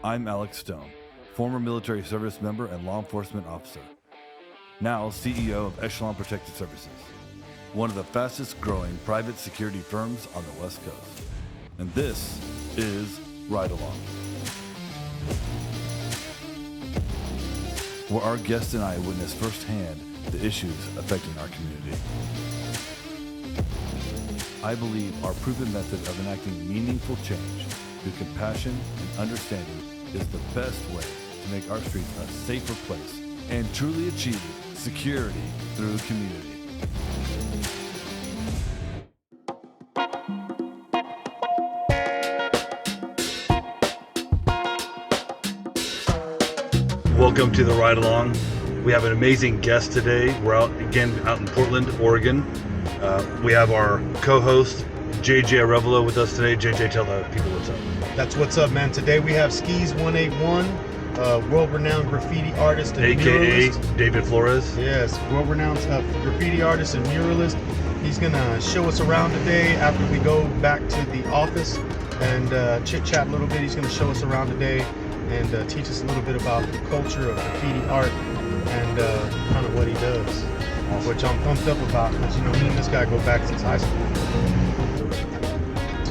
I'm Alex Stone, former military service member and law enforcement officer. Now CEO of Echelon Protective Services, one of the fastest growing private security firms on the West Coast. And this is Ride Along, where our guest and I witness firsthand the issues affecting our community. I believe our proven method of enacting meaningful change through compassion and understanding is the best way to make our streets a safer place and truly achieve security through community. Welcome to the Ride Along. We have an amazing guest today. We're out in Portland, Oregon. We have our co-host, JJ Arevalo, with us today. JJ, tell the people what's up. That's what's up, man. Today we have Skeez181, world-renowned graffiti artist and AKA muralist. David Flores. Yes, world-renowned graffiti artist and muralist. He's gonna show us around today after we go back to the office and chit-chat a little bit. He's gonna show us around today and teach us a little bit about the culture of graffiti art and kind of what he does. Which I'm pumped up about because, me and this guy go back since high school.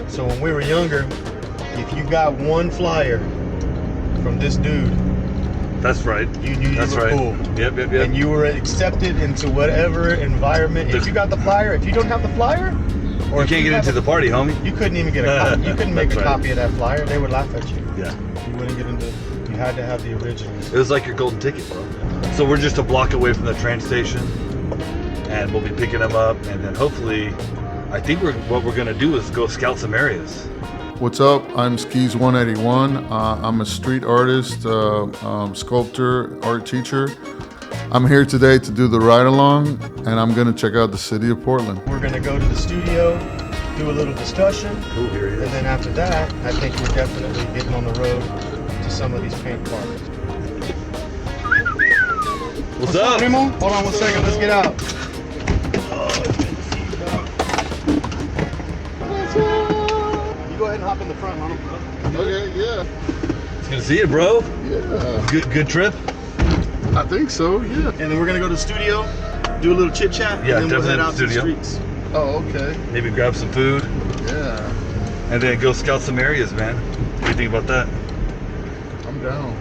So when we were younger, if you got one flyer from this dude, that's right. You knew you were cool. Yep. And you were accepted into whatever environment. If you got the flyer, if you don't have the flyer, or you can't get into the party, homie. You couldn't even get a copy. You couldn't make a copy of that flyer. They would laugh at you. Yeah. You wouldn't get into. You had to have the originals. It was like your golden ticket, bro. So we're just a block away from the train station, and we'll be picking them up, and then hopefully, I think what we're gonna do is go scout some areas. What's up? I'm Skeez181. I'm a street artist, sculptor, art teacher. I'm here today to do the ride along, and I'm gonna check out the city of Portland. We're gonna go to the studio, do a little discussion, here he is. And then after that, I think we're definitely getting on the road to some of these paint parties. What's up? Primo? Hold on one second, let's get out. You go ahead and hop in the front, Ronald. Okay, yeah. It's good to see you, bro. Yeah. Good trip? I think so, yeah. And then we're gonna go to the studio, do a little chit chat, Yeah, and then we'll head definitely out to the studio. streets. Oh, okay. Maybe grab some food, Yeah. and then go scout some areas, man. What do you think about that? I'm down.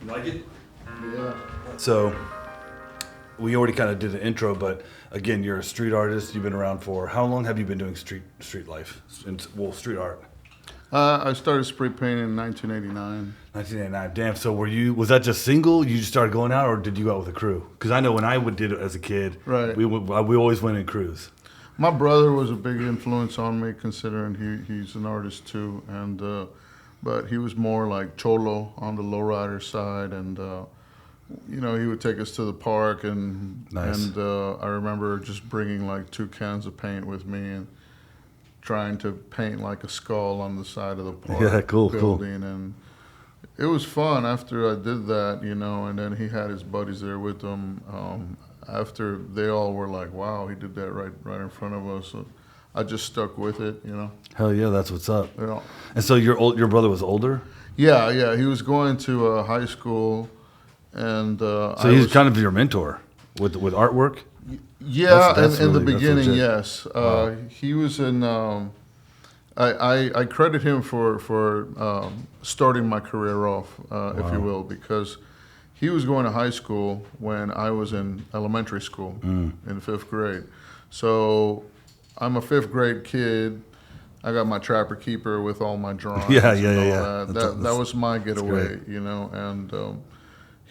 You like it? Yeah. So, we already kind of did an intro, but again, you're a street artist. You've been around for how long have you been doing street life? Street art. I started spray painting in 1989. 1989. Damn. So was that just single? You just started going out, or did you go out with a crew? Because I know when I did it as a kid, Right. we always went in crews. My brother was a big influence on me, considering he's an artist too, and but he was more like cholo on the lowrider side, and he would take us to the park, and Nice. and I remember just bringing like 2 cans of paint with me and trying to paint like a skull on the side of the park building, and it was fun after I did that, and then he had his buddies there with him. After they all were like, wow, he did that right in front of us. So I just stuck with it, Hell yeah, that's what's up. Yeah. And so your brother was older? Yeah, he was going to high school, and so he's kind of your mentor with artwork? Yeah, That's in the really- that's beginning, legit. yes. Wow. He was in. I credit him for starting my career off, if you will, because he was going to high school when I was in elementary school in 5th grade. So I'm a 5th grade kid. I got my Trapper Keeper with all my drawings. Yeah. That was my getaway, and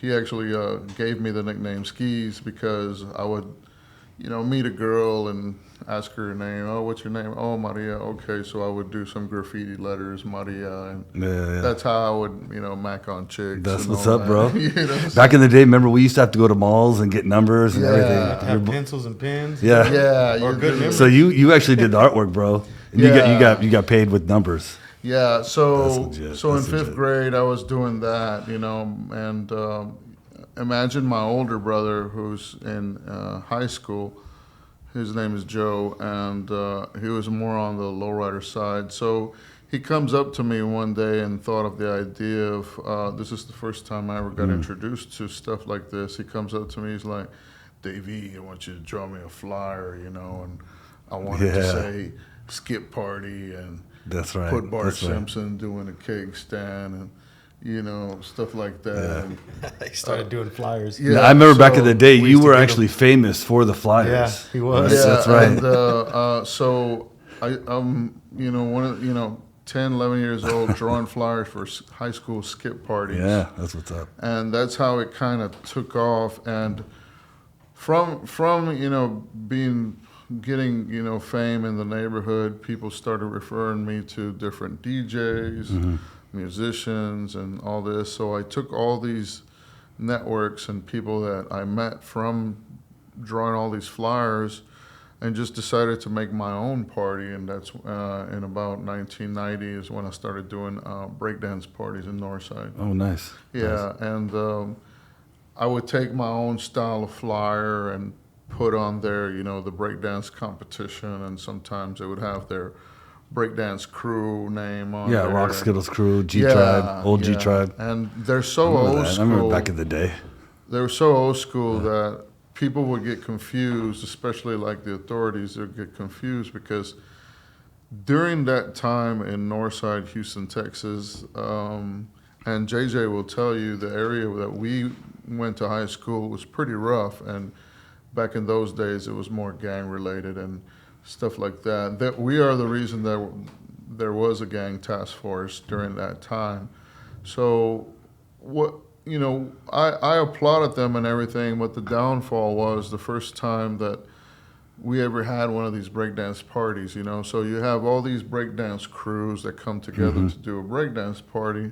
he actually gave me the nickname Skeez because I would, meet a girl and ask her name. Oh, what's your name? Oh, Maria. Okay, so I would do some graffiti letters, Maria, and that's how I would, mac on chicks. That's and what's all up, that. bro. Back in the day, remember we used to have to go to malls and get numbers and everything. Have pencils and pens. Yeah. Or good memories. So you actually did the artwork, bro. And you got paid with numbers. Yeah, so That's legit. so That's in 5th legit. grade I was doing that, and imagine my older brother who's in high school. His name is Joe, and he was more on the lowrider side. So he comes up to me one day and thought of the idea of, this is the first time I ever got introduced to stuff like this. He comes up to me, he's like, Davey, I want you to draw me a flyer, you know, and I wanted to say skip party and that's right. put Bart Simpson doing a cake stand and, you know, stuff like that. Yeah. He started doing flyers. Yeah, I remember back in the day, you were actually famous for the flyers. Yeah, he was. Yeah, that's right. And, so I'm, you know, 10, 11 years old, drawing flyers for high school skip parties. Yeah, that's what's up. And that's how it kind of took off. And from you know, getting, you know, fame in the neighborhood, people started referring me to different DJs, musicians, and all this. So I took all these networks and people that I met from drawing all these flyers and just decided to make my own party. And that's in about 1990 is when I started doing breakdance parties in Northside. Oh, nice. Yeah, nice. and I would take my own style of flyer and put on there, you know, the breakdance competition, and sometimes they would have their breakdance crew name on there. Yeah, Rock Skittles crew, G-Tribe, old G-Tribe. And they're so old school. I remember back in the day. They were so old school that people would get confused, especially like the authorities, they'd get confused because during that time in Northside, Houston, Texas, and JJ will tell you the area that we went to high school was pretty rough, and back in those days it was more gang related and stuff like that. That we are the reason that there was a gang task force during that time. So what, you know, I applauded them and everything, but the downfall was the first time that we ever had one of these breakdance parties, you know. So you have all these breakdance crews that come together to do a breakdance party,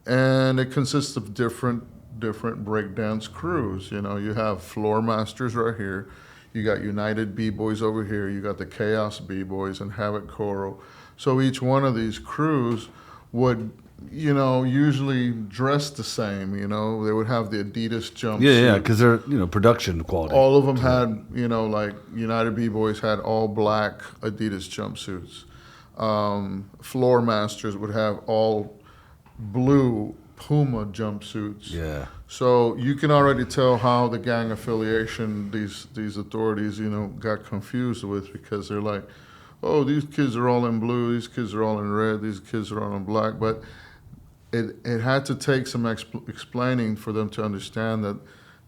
and it consists of different breakdance crews. You know, you have Floor Masters right here, you got United B-Boys over here, you got the Chaos B-Boys and Havoc Choral. So each one of these crews would, you know, usually dress the same. You know, they would have the Adidas jumpsuit. Yeah, because they're, you know, production quality. All of them had, you know, like United B-Boys had all black Adidas jumpsuits. Floor Masters would have all blue Puma jumpsuits. Yeah. So you can already tell how the gang affiliation these authorities, you know, got confused with, because they're like, oh, these kids are all in blue, these kids are all in red, these kids are all in black. But it had to take some explaining for them to understand that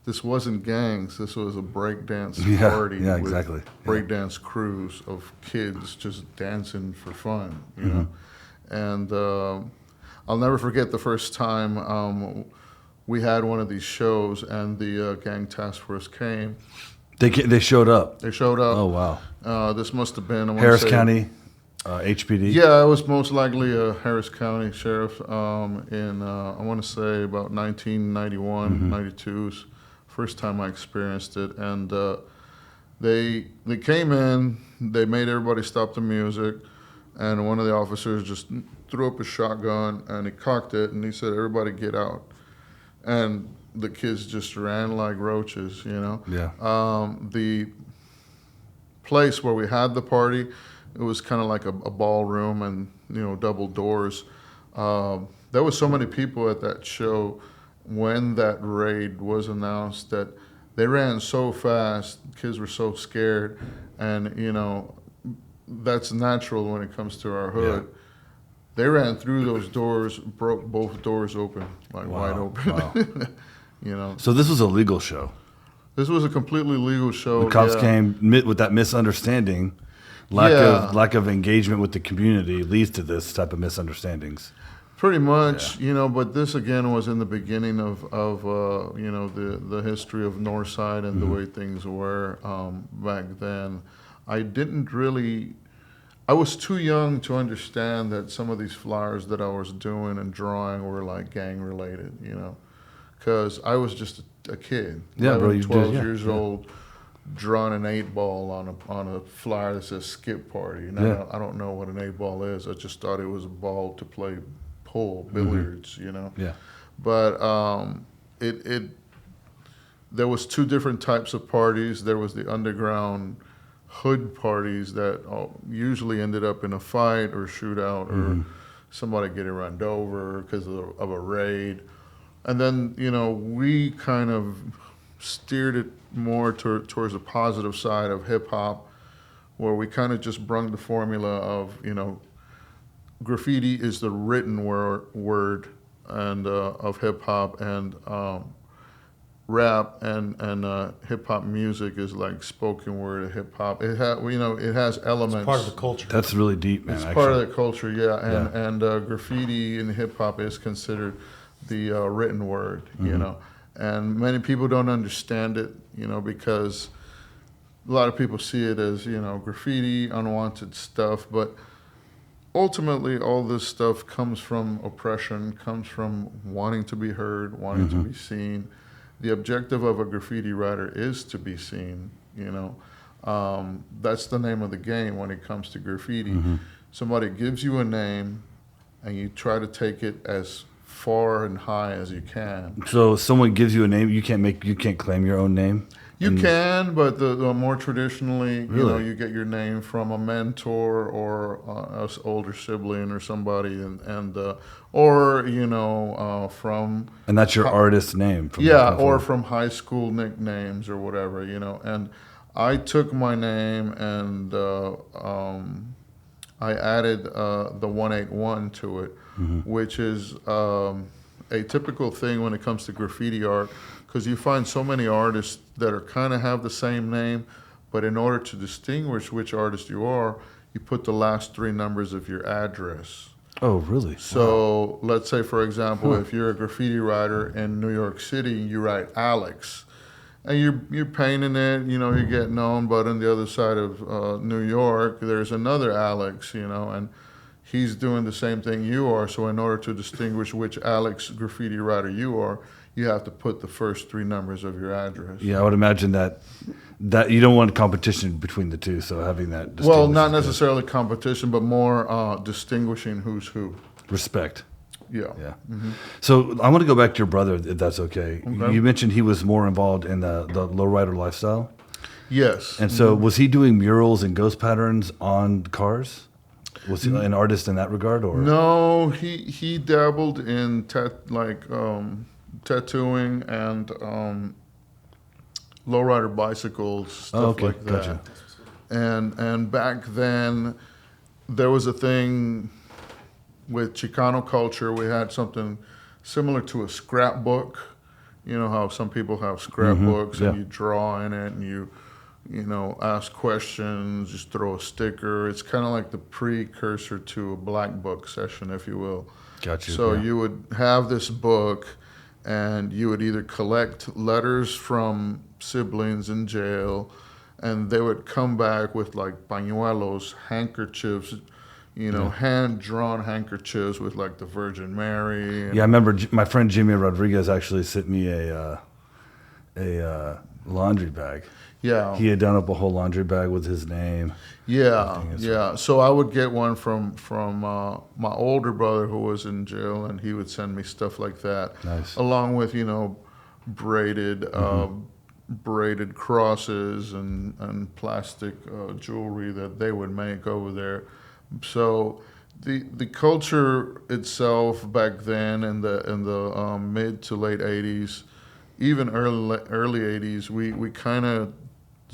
this wasn't gangs, this was a breakdance party with breakdance crews of kids just dancing for fun, you know. And I'll never forget the first time we had one of these shows and the gang task force came. They showed up. They showed up. Oh, wow. This must have been Harris County, HPD. Yeah, it was most likely a Harris County sheriff in, I want to say, about 1991, 92 first time I experienced it. And they came in, they made everybody stop the music, and one of the officers just threw up a shotgun and he cocked it and he said, everybody get out. And the kids just ran like roaches, you know. Yeah. The place where we had the party, it was kind of like a ballroom and, you know, double doors. There was so many people at that show when that raid was announced that they ran so fast, kids were so scared, and, you know, that's natural when it comes to our hood. Yeah. They ran through those doors, broke both doors open, like wide open. Wow. You know. So this was a legal show. This was a completely legal show. The cops came with that misunderstanding, lack of engagement with the community leads to this type of misunderstandings. Pretty much, you know. But this again was in the beginning of you know, the history of Northside and the way things were back then. I was too young to understand that some of these flyers that I was doing and drawing were like gang related, you know, because I was just a kid, 12 years old, drawing an 8-ball on a flyer that says skip party. And I don't know what an 8-ball is. I just thought it was a ball to play pool, billiards, you know. Yeah. But it there was two different types of parties. There was the underground hood parties that usually ended up in a fight or shootout or somebody getting run over because of a raid. And then, we kind of steered it more towards the positive side of hip hop, where we kind of just brung the formula of, graffiti is the written word and of hip hop, and rap and hip hop music is like spoken word of hip hop. It has elements. It's part of the culture. That's really deep, man. It's part of the culture, yeah. And graffiti in hip hop is considered the written word, and many people don't understand it, because a lot of people see it as, graffiti, unwanted stuff, but ultimately all this stuff comes from oppression, comes from wanting to be heard, wanting to be seen. The objective of a graffiti writer is to be seen, That's the name of the game when it comes to graffiti. Somebody gives you a name and you try to take it as far and high as you can. So someone gives you a name, you can't claim your own name? You can, but the more traditionally, Really? you get your name from a mentor or an older sibling or somebody, from. And that's your artist name? From high school nicknames or whatever, And I took my name and I added the 181 to it, which is a typical thing when it comes to graffiti art. Because you find so many artists that are kind of have the same name, but in order to distinguish which artist you are, you put the last three numbers of your address. Oh, really? So let's say, for example, if you're a graffiti writer in New York City, you write Alex, and you're painting it, you get known, but on the other side of New York, there's another Alex, and he's doing the same thing you are. So in order to distinguish which Alex graffiti writer you are, you have to put the first three numbers of your address. Yeah, I would imagine that you don't want competition between the two, so having that. Well, not necessarily competition, but more distinguishing who's who. Respect. Yeah. Yeah. So I want to go back to your brother, if that's okay. You mentioned he was more involved in the lowrider lifestyle. Yes. And so was he doing murals and ghost patterns on cars? Was he an artist in that regard, or no? He dabbled in tattooing and lowrider bicycles, stuff like that. Gotcha. And back then, there was a thing with Chicano culture. We had something similar to a scrapbook. You know how some people have scrapbooks and you draw in it and you ask questions, just throw a sticker. It's kind of like the precursor to a black book session, if you will. Gotcha. So you would have this book, and you would either collect letters from siblings in jail, and they would come back with like pañuelos, handkerchiefs, hand-drawn handkerchiefs with like the Virgin Mary. Yeah, I remember my friend Jimmy Rodriguez actually sent me a laundry bag. Yeah. He had done up a whole laundry bag with his name. Yeah. So I would get one from my older brother who was in jail, and he would send me stuff like that. Nice. Along with, braided crosses and plastic jewelry that they would make over there. So the culture itself back then in the mid to late 80s, even early 80s, we kind of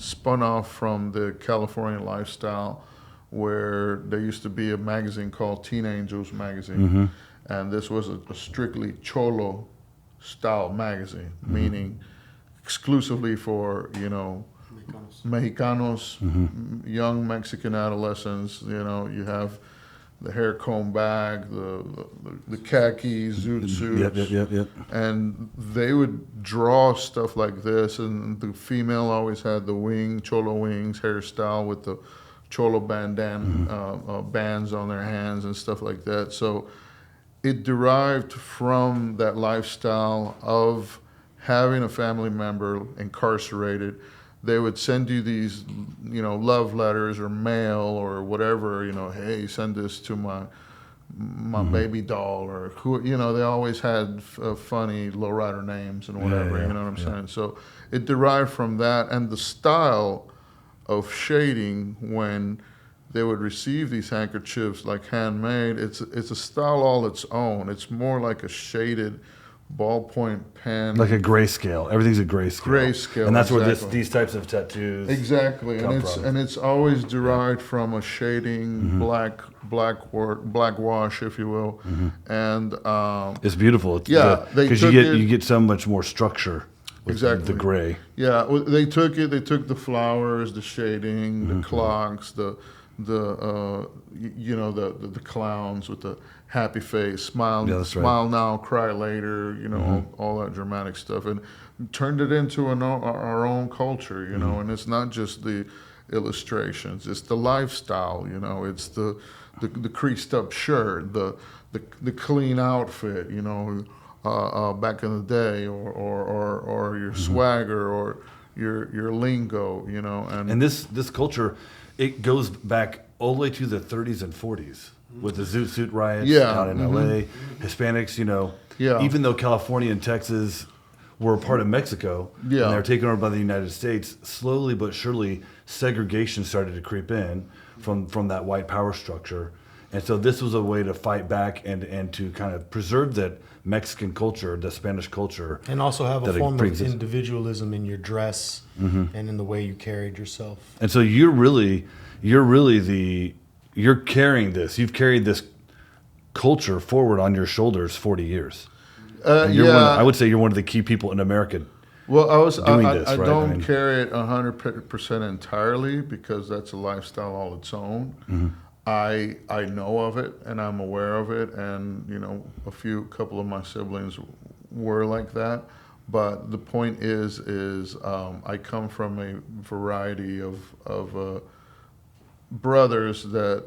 spun off from the California lifestyle, where there used to be a magazine called Teen Angels magazine, and this was a strictly cholo style magazine, meaning exclusively for Mexicanos, young Mexican adolescents. You have the hair combed back, the khaki zoot suits. Yep. And they would draw stuff like this, and the female always had the cholo wings hairstyle with the cholo bandana bands on their hands and stuff like that. So it derived from that lifestyle of having a family member incarcerated. They would send you these, love letters or mail or whatever, hey, send this to my my baby doll, or who, you know, they always had funny lowrider names and whatever, you know what I'm saying? So it derived from that, and the style of shading when they would receive these handkerchiefs like handmade, it's a style all its own. It's more like a shaded ballpoint pen, like a grayscale. Everything's a grayscale, and that's where these types of tattoos and it's always derived from a shading, black wash, if you will, and it's beautiful. Because you get so much more structure with the gray. Yeah, they took the flowers, the shading, the clocks, the clowns with the happy face, smile, smile now, cry later, you know, all that dramatic stuff, and turned it into our own culture, you know. And it's not just the illustrations; it's the lifestyle, you know. It's the creased up shirt, the clean outfit, you know, back in the day, or your swagger, or your lingo, you know. And this culture, it goes back all the way to the 30s and 40s with the Zoot Suit riots out in LA. Hispanics, you know, even though California and Texas were a part of Mexico and they were taken over by the United States, slowly but surely segregation started to creep in from that white power structure. And so this was a way to fight back and to kind of preserve that Mexican culture, the Spanish culture. And also have a form of individualism in your dress and in the way you carried yourself. And so you're carrying this. You've carried this culture forward on your shoulders 40 years. I would say you're one of the key people in America. Well, I don't carry it 100% entirely, because that's a lifestyle all its own. I know of it and I'm aware of it, and you know, couple of my siblings were like that. But the point is I come from a variety of brothers that,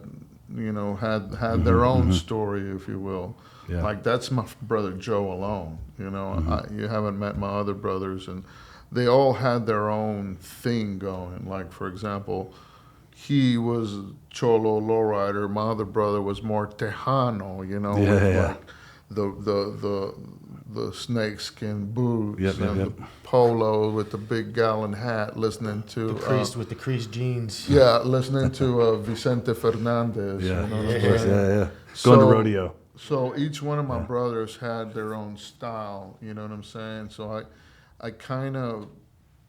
you know, had their own story, if you will. Yeah. Like that's my brother Joe alone. You know, you haven't met my other brothers, and they all had their own thing going. Like, for example, he was Cholo lowrider. My other brother was more Tejano, you know, like the snakeskin boots the polo with the big gallon hat, listening to with the creased jeans. Yeah, listening to Vicente Fernandez. Yeah, you know going to rodeo. So each one of my brothers had their own style. You know what I'm saying? So I kind of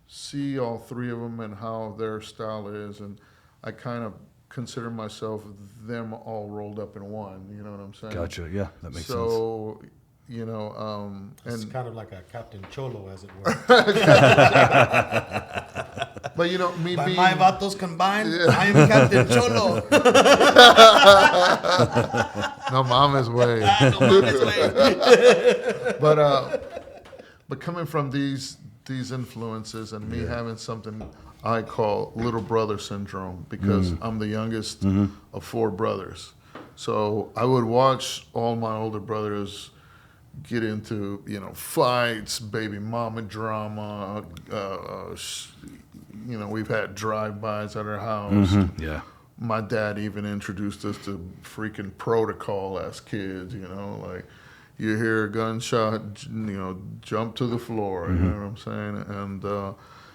see all three of them and how their style is, and I kind of consider myself them all rolled up in one. You know what I'm saying? Gotcha. Yeah, that makes sense. So, you know, it's and kind of like a Captain Cholo, as it were. But you know, me By being my vatos combined, I am Captain Cholo. No mama's way. No mama's way. But coming from these influences, and me having something I call little brother syndrome, because I'm the youngest of four brothers. So I would watch all my older brothers get into, you know, fights, baby mama drama. You know, we've had drive-bys at our house. Yeah. My dad even introduced us to freaking protocol as kids, you know, like you hear a gunshot, you know, jump to the floor, you know what I'm saying? And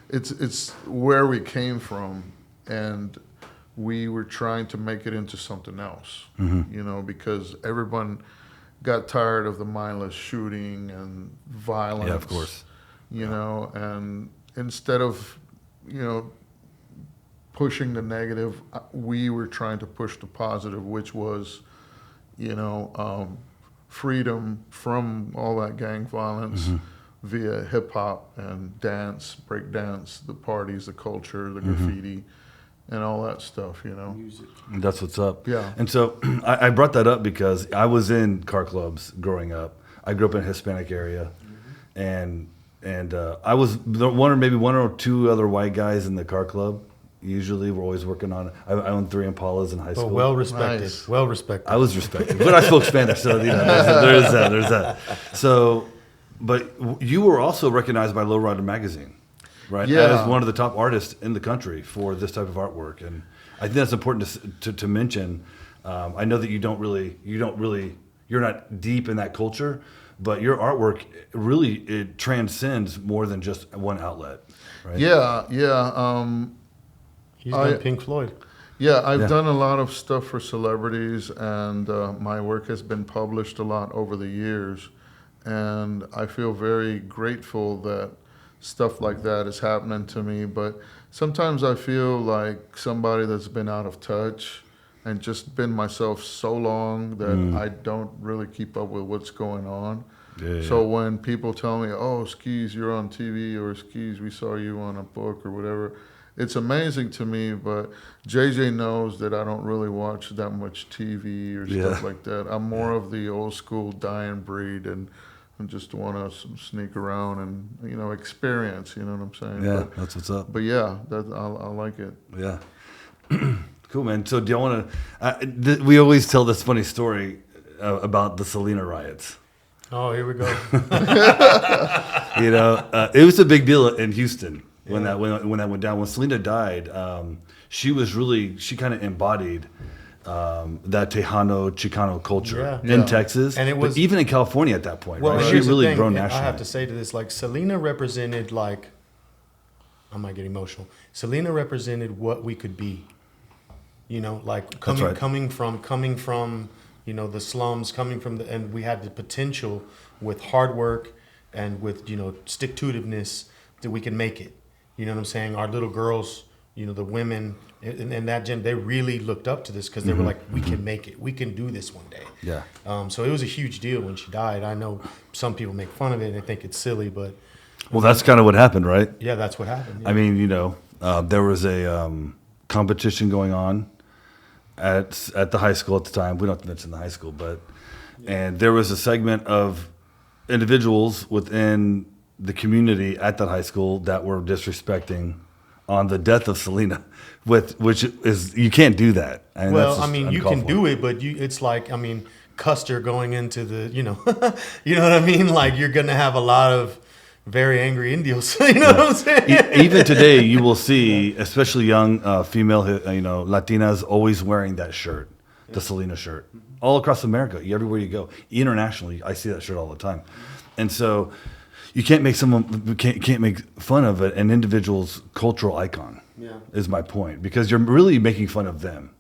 it's where we came from, and we were trying to make it into something else, you know, because everyone got tired of the mindless shooting and violence. Yeah, of course. You know, and instead of, you know, pushing the negative, we were trying to push the positive, which was, you know, freedom from all that gang violence via hip hop and dance, break dance, the parties, the culture, the graffiti, and all that stuff, you know. Music. That's what's up. Yeah. And so I brought that up because I was in car clubs growing up. I grew up in a Hispanic area, and I was one or two other white guys in the car club. Usually, we're always working on. I owned 3 Impalas in high school. Well respected. Nice. Well respected. I was respected, but I spoke Spanish, so you know, there's that. So, but you were also recognized by Lowrider magazine, right? Yeah. As one of the top artists in the country for this type of artwork, and I think that's important to mention. I know that you're not deep in that culture, but your artwork really, it transcends more than just one outlet, right? Yeah. He's done Pink Floyd. Yeah, I've done a lot of stuff for celebrities, and my work has been published a lot over the years. And I feel very grateful that stuff like that is happening to me. But sometimes I feel like somebody that's been out of touch and just been myself so long that I don't really keep up with what's going on. So when people tell me, oh, Skeez, you're on TV, or Skeez, we saw you on a book or whatever, it's amazing to me, but JJ knows that I don't really watch that much TV or stuff like that. I'm more of the old school dying breed, and I just want to sneak around and, experience, you know what I'm saying? Yeah, that's what's up. But yeah, I like it. Yeah. Cool, man. So do you want to, we always tell this funny story about the Selena Riots. Oh, here we go. It was a big deal in Houston when that went down. When Selena died, she kind of embodied that Tejano Chicano culture in Texas, and it was even in California at that point. Well, right? She really grown nationally. I have to say to this, like Selena represented, like, I might get emotional. Selena represented what we could be. Like coming from the slums, and we had the potential with hard work and with stick-to-itiveness that we can make it. You know what I'm saying? Our little girls, the women and that they really looked up to this because they were like, we can make it. We can do this one day. Yeah. So it was a huge deal when she died. I know some people make fun of it and they think it's silly, but well, that's kind of what happened, right? Yeah, that's what happened. Yeah. I mean, there was a competition going on at the high school at the time. We don't have to mention the high school, but and there was a segment of individuals within the community at that high school that were disrespecting on the death of Selena, which is, you can't do that. You can do it, but it's like, Custer going into the, you know what I mean? Like, you're going to have a lot of very angry Indios. You know what I'm saying? Even today, you will see, especially young female, Latinas always wearing that shirt, the Selena shirt, all across America, everywhere you go. Internationally, I see that shirt all the time. And so you can't make can't make fun of an individual's cultural icon. Yeah, is my point, because you're really making fun of them,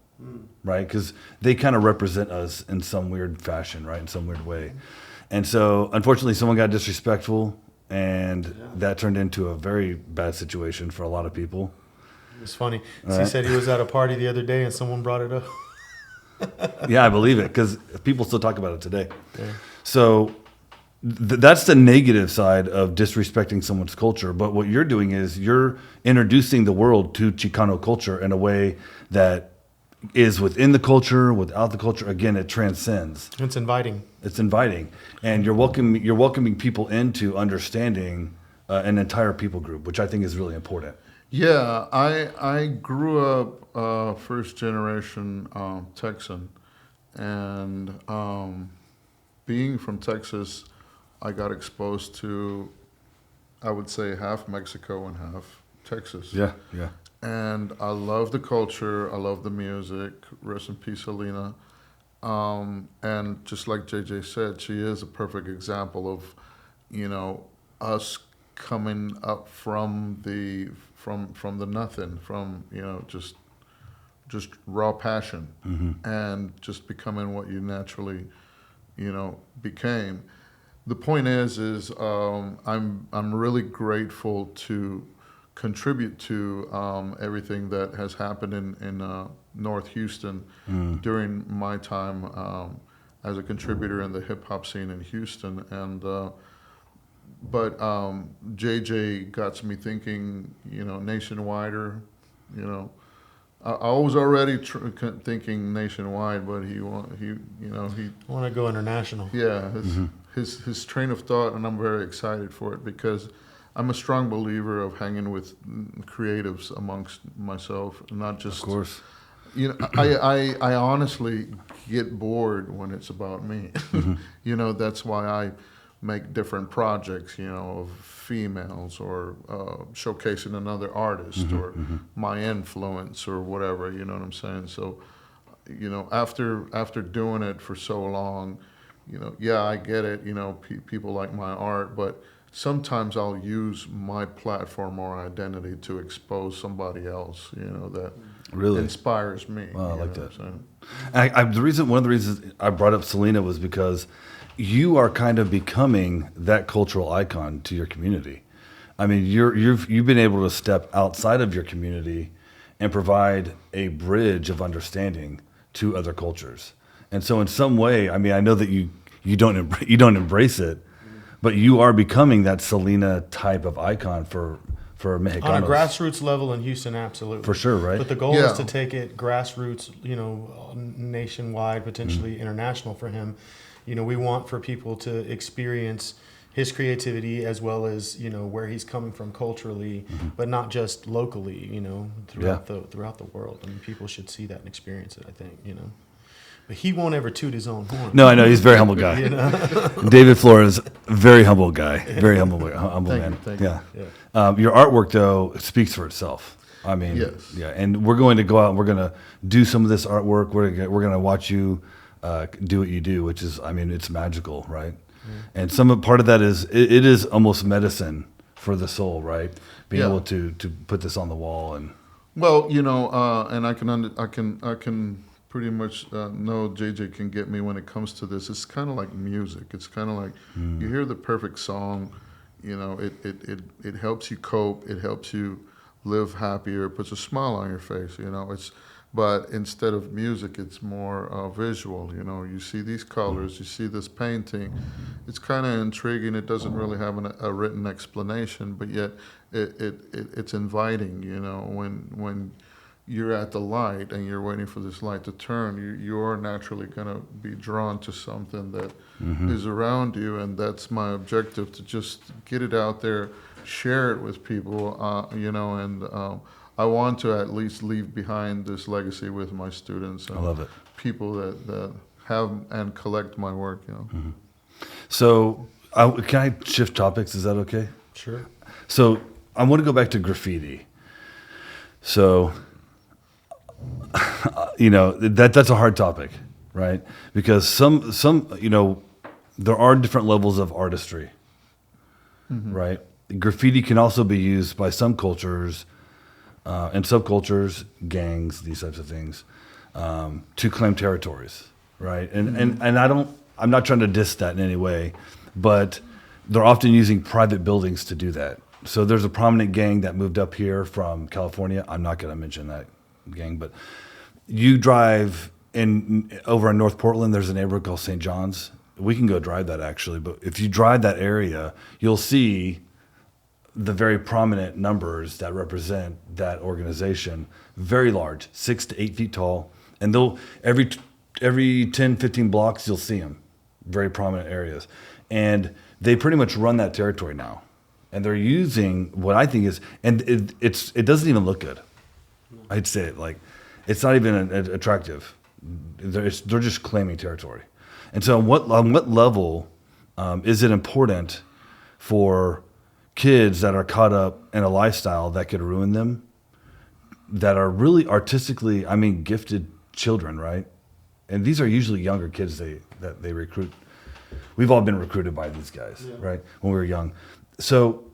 right? Because they kind of represent us in some weird fashion, right? In some weird way. And so, unfortunately, someone got disrespectful, and that turned into a very bad situation for a lot of people. It's funny. He said he was at a party the other day, and someone brought it up. Yeah, I believe it, because people still talk about it today. Yeah. So that's the negative side of disrespecting someone's culture. But what you're doing is you're introducing the world to Chicano culture in a way that is within the culture, without the culture. Again, it transcends. It's inviting. It's inviting, and you're welcoming people into understanding an entire people group, which I think is really important. Yeah, I grew up first generation Texan, and being from Texas, I got exposed to, I would say, half Mexico and half Texas. Yeah. And I love the culture. I love the music. Rest in peace, Selena. And just like JJ said, she is a perfect example of, us coming up from the nothing, from just raw passion, and just becoming what you naturally, became. The point is I'm really grateful to contribute to everything that has happened in North Houston during my time as a contributor in the hip hop scene in Houston. And but JJ got me thinking, nationwide. I was already thinking nationwide, but he want to go international. Yeah, his train of thought, and I'm very excited for it, because I'm a strong believer of hanging with creatives amongst myself, not just. Of course. I honestly get bored when it's about me. That's why I make different projects, of females, or showcasing another artist, or my influence, or whatever. You know what I'm saying? So, after doing it for so long, yeah, I get it. People like my art, but sometimes I'll use my platform or identity to expose somebody else, that really inspires me. Well, I like that. One of the reasons I brought up Selena was because you are kind of becoming that cultural icon to your community. I mean, you've been able to step outside of your community and provide a bridge of understanding to other cultures. And so, in some way, I mean, I know that you don't embrace it, but you are becoming that Selena type of icon for Mexicanos. On a grassroots level in Houston, absolutely. For sure, right? But the goal is to take it grassroots, nationwide, potentially international for him. We want for people to experience his creativity as well as, where he's coming from culturally, but not just locally, throughout the world. I mean, people should see that and experience it, I think, But he won't ever toot his own horn. No, I know. He's a very humble guy. David Flores, very humble guy. Very humble man. Thank you. Your artwork, though, speaks for itself. I mean, yes. Yeah. And we're going to go out and we're going to do some of this artwork. We're going to watch you do what you do, which is, I mean, it's magical, right? And part of that is, it is almost medicine for the soul, right? Being able to put this on the wall and. Well, and I can pretty much know JJ can get me when it comes to this. It's kind of like music. It's kind of like you hear the perfect song, it helps you cope. It helps you live happier. It puts a smile on your face. But instead of music, it's more visual. You see these colors, you see this painting. It's kind of intriguing. It doesn't really have a written explanation, but yet it's inviting. When you're at the light and you're waiting for this light to turn, you're naturally going to be drawn to something that is around you, and that's my objective, to just get it out there, share it with people, and I want to at least leave behind this legacy with my students. And I love it. People that have and collect my work. So, can I shift topics? Is that okay? Sure. So, I want to go back to graffiti. So, that's a hard topic, right? Because some there are different levels of artistry, right? Graffiti can also be used by some cultures and subcultures, gangs, these types of things, to claim territories, right? And I'm not trying to diss that in any way, but they're often using private buildings to do that. So there's a prominent gang that moved up here from California. I'm not going to mention that gang, but you drive over in North Portland, there's a neighborhood called St. John's. We can go drive that actually, but if you drive that area, you'll see the very prominent numbers that represent that organization. Very large, 6 to 8 feet tall, and they'll every 10, 15 blocks you'll see them. Very prominent areas, and they pretty much run that territory now, and they're using what I think is, and it doesn't even look good. I'd say it like it's not even attractive. They're just claiming territory, and so on what level is it important for kids that are caught up in a lifestyle that could ruin them, that are really artistically, gifted children, right? And these are usually younger kids that they recruit. We've all been recruited by these guys, right? When we were young. So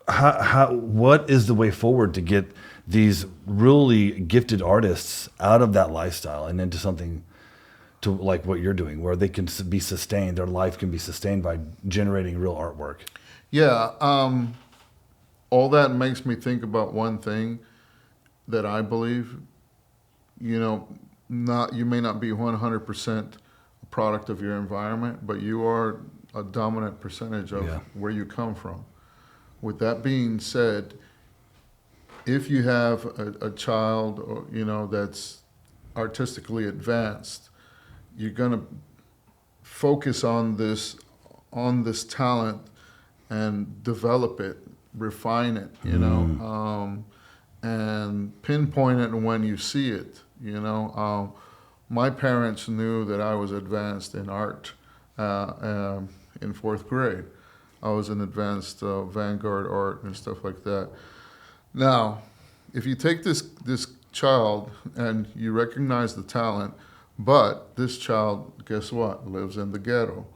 what is the way forward to get these really gifted artists out of that lifestyle and into something to like what you're doing, where they can be sustained, their life can be sustained by generating real artwork? Yeah, all that makes me think about one thing that I believe, you may not be 100% a product of your environment, but you are a dominant percentage of where you come from. With that being said, if you have a child, or, that's artistically advanced, you're going to focus on this talent and develop it, refine it, and pinpoint it when you see it, My parents knew that I was advanced in art in 4th grade. I was in advanced vanguard art and stuff like that. Now, if you take this child and you recognize the talent, but this child, guess what, lives in the ghetto,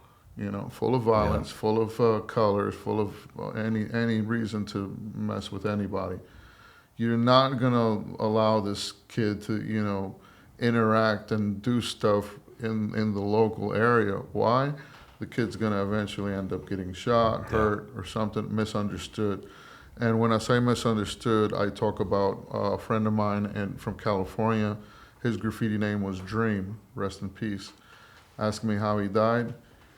full of violence, full of colors, full of any reason to mess with anybody. You're not going to allow this kid to, interact and do stuff in the local area. Why? The kid's going to eventually end up getting shot, hurt, or something, misunderstood. And when I say misunderstood, I talk about a friend of mine from California. His graffiti name was Dream, rest in peace. Ask me how he died.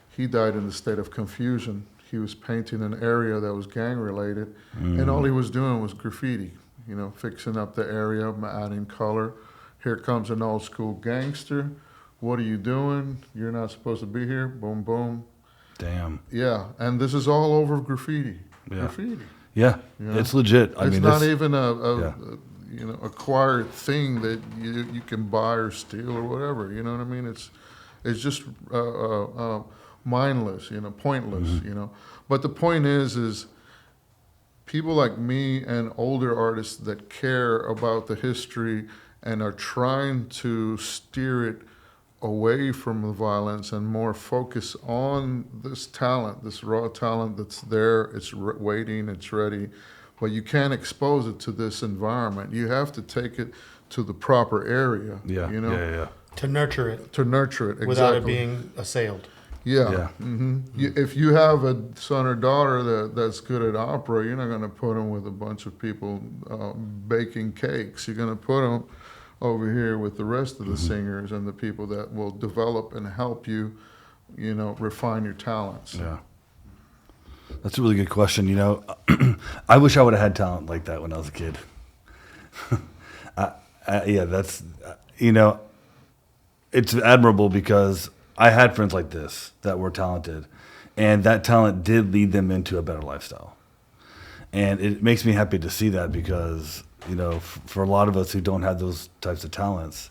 He died in a state of confusion. He was painting an area that was gang-related, and all he was doing was graffiti, fixing up the area, adding color. Here comes an old school gangster. What are you doing? You're not supposed to be here. Boom, boom. Damn. Yeah, and this is all over graffiti. Yeah. Graffiti. Yeah, it's legit. It's not even a acquired thing that you can buy or steal or whatever. You know what I mean? It's just mindless. Pointless. But the point is people like me and older artists that care about the history and are trying to steer it away from the violence and more focus on this talent, this raw talent that's there. It's waiting, it's ready, but you can't expose it to this environment. You have to take it to the proper area. To nurture it. To nurture it, exactly. Without it being assailed. If you have a son or daughter that's good at opera, you're not going to put them with a bunch of people baking cakes. You're going to put them over here with the rest of the singers and the people that will develop and help you, refine your talents. Yeah. That's a really good question. I wish I would have had talent like that when I was a kid. It's admirable because I had friends like this that were talented, and that talent did lead them into a better lifestyle. And it makes me happy to see that because, for a lot of us who don't have those types of talents,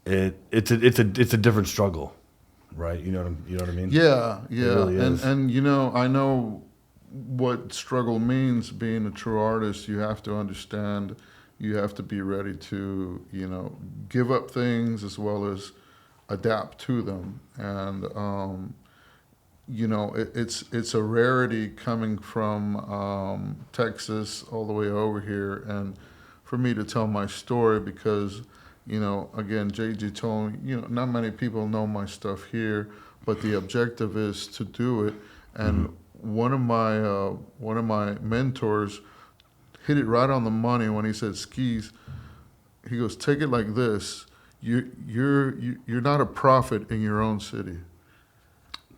it's a different struggle, right? You know what I mean? Yeah. It really is. And I know what struggle means. Being a true artist, you have to understand. You have to be ready to, give up things as well as adapt to them. And it's a rarity coming from Texas all the way over here, and for me to tell my story because, again, JG told me, not many people know my stuff here, but the objective is to do it. And one of my mentors hit it right on the money when he said, Skeez, he goes, take it like this. You're not a prophet in your own city.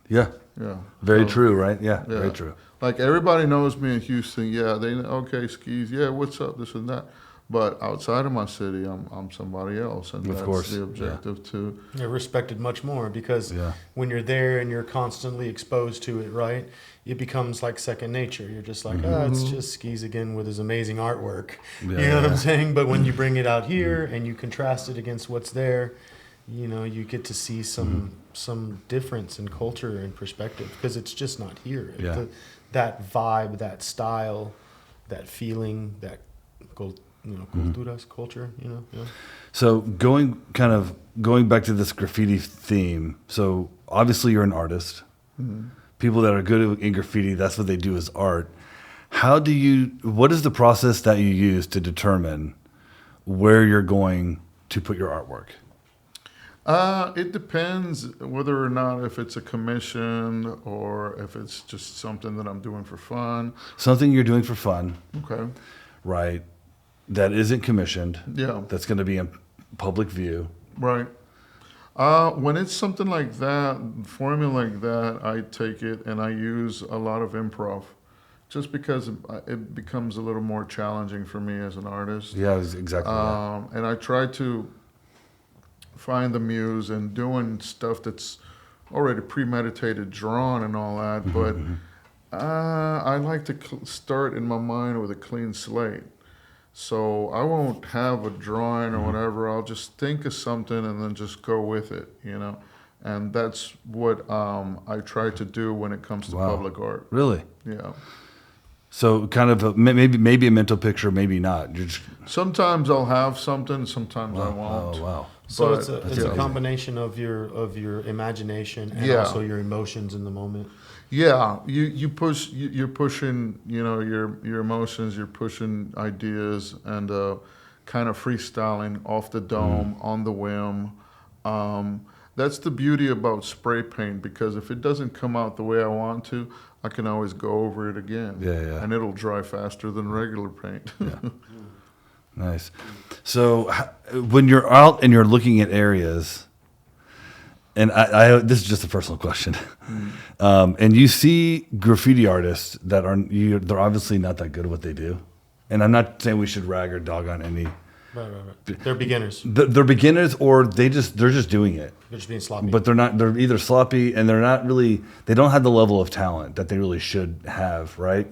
Yeah. Yeah. Very true, right? Yeah, very true. Like everybody knows me in Houston. Yeah, they know, okay, Skeez. Yeah, what's up? This and that. But outside of my city, I'm somebody else, and that's the objective too. You're respected much more because when you're there and you're constantly exposed to it, right? It becomes like second nature. You're just like, it's just Skeez again with his amazing artwork. You know what I'm saying? But when you bring it out here and you contrast it against what's there, you get to see some difference in culture and perspective because it's just not here. Yeah. That vibe, that style, that feeling, that culture, So going back to this graffiti theme. So obviously you're an artist. People that are good in graffiti, that's what they do is art. What is the process that you use to determine where you're going to put your artwork? It depends whether or not if it's a commission or if it's just something that I'm doing for fun. Something you're doing for fun. Okay. Right. That isn't commissioned. Yeah. That's going to be in public view. Right. When it's something like that, formula like that, I take it and I use a lot of improv just because it becomes a little more challenging for me as an artist. Yeah, exactly. And I try to find the muse and doing stuff that's already premeditated, drawn and all that. But I like to start in my mind with a clean slate. So I won't have a drawing or whatever. I'll just think of something and then just go with it, And that's what I try to do when it comes to public art. Really? Yeah. So kind of maybe a mental picture, maybe not. Sometimes I'll have something, sometimes I won't. Oh wow! So it's a combination of your imagination and also your emotions in the moment. Yeah, you're pushing, your emotions, you're pushing ideas, and kind of freestyling off the dome on the whim. That's the beauty about spray paint, because if it doesn't come out the way I want to, I can always go over it again. Yeah. And it'll dry faster than regular paint. Yeah. Nice. So when you're out and you're looking at areas, and I this is just a personal question, and you see graffiti artists that they're obviously not that good at what they do, and I'm not saying we should rag or dog on any. Right. They're beginners. They're beginners, or they're just doing it. They're just being sloppy. But they're not. They're either sloppy, and they're not really. They don't have the level of talent that they really should have, right?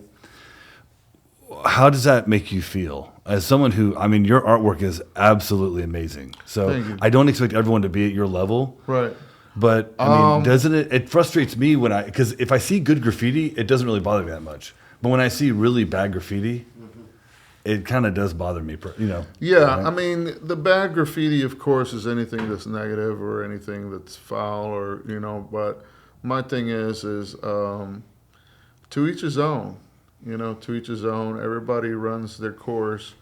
How does that make you feel as someone who? I mean, your artwork is absolutely amazing. So I don't expect everyone to be at your level, Right. But I mean, doesn't it? It frustrates me because if I see good graffiti, it doesn't really bother me that much. But when I see really bad graffiti, it kind of does bother me, Yeah, right? I mean, the bad graffiti, of course, is anything that's negative or anything that's foul, or But my thing is to each his own. To each his own. Everybody runs their course.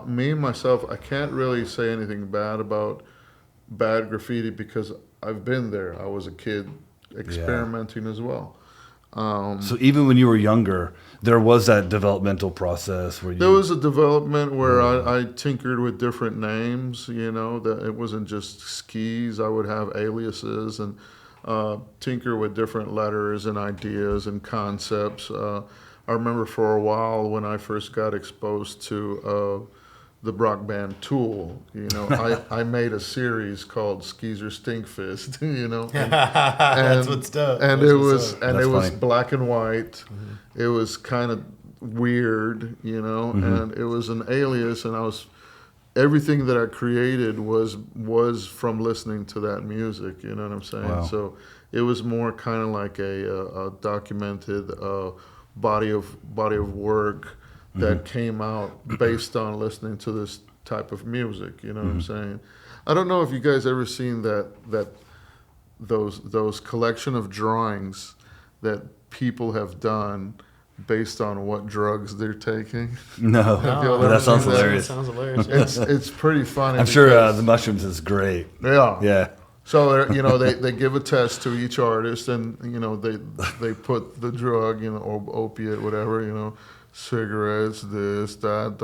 Me, myself, I can't really say anything bad about bad graffiti because I've been there. I was a kid experimenting as well. So even when you were younger, there was that developmental process where there was a development where I tinkered with different names. That it wasn't just Skeez. I would have aliases and tinker with different letters and ideas and concepts. I remember for a while when I first got exposed to the rock band Tool, I made a series called Skeezer Stinkfist, and That's what's up. And That's it what's was up. it was black and white. It was kind of weird, and it was an alias, and everything that I created was from listening to that music. You know what I'm saying? Wow. So it was more kind of like a documented body of work that came out based on listening to this type of music. You know what I'm saying? I don't know if you guys ever seen those collection of drawings that people have done based on what drugs they're taking. No, that sounds hilarious. That sounds hilarious. It's pretty funny. I'm sure the mushrooms is great. Yeah. So they give a test to each artist, and they put the drug, or opiate, whatever, cigarettes, this, that,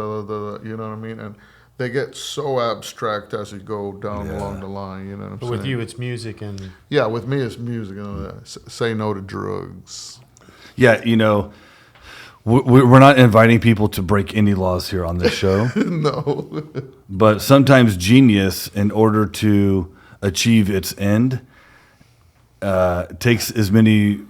you know what I mean? And they get so abstract as you go down along the line. You know what I'm saying? With you, it's music, and with me, it's music. Say no to drugs. Yeah, we're not inviting people to break any laws here on this show. No. But sometimes genius, in order to achieve its end, takes as many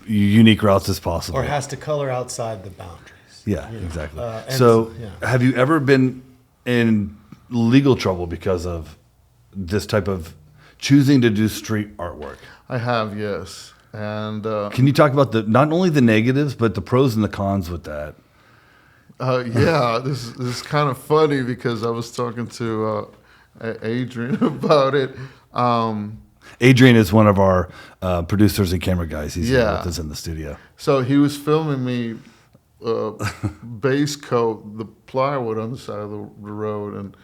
unique routes as possible. or has to color outside the boundaries. Yeah, exactly. So, have you ever been in legal trouble because of this type of choosing to do street artwork? I have, yes. And can you talk about not only the negatives, but the pros and the cons with that? This is kind of funny because I was talking to Adrian about it. Adrian is one of our producers and camera guys. He's here with us in the studio. So he was filming me base coat the plywood on the side of the road,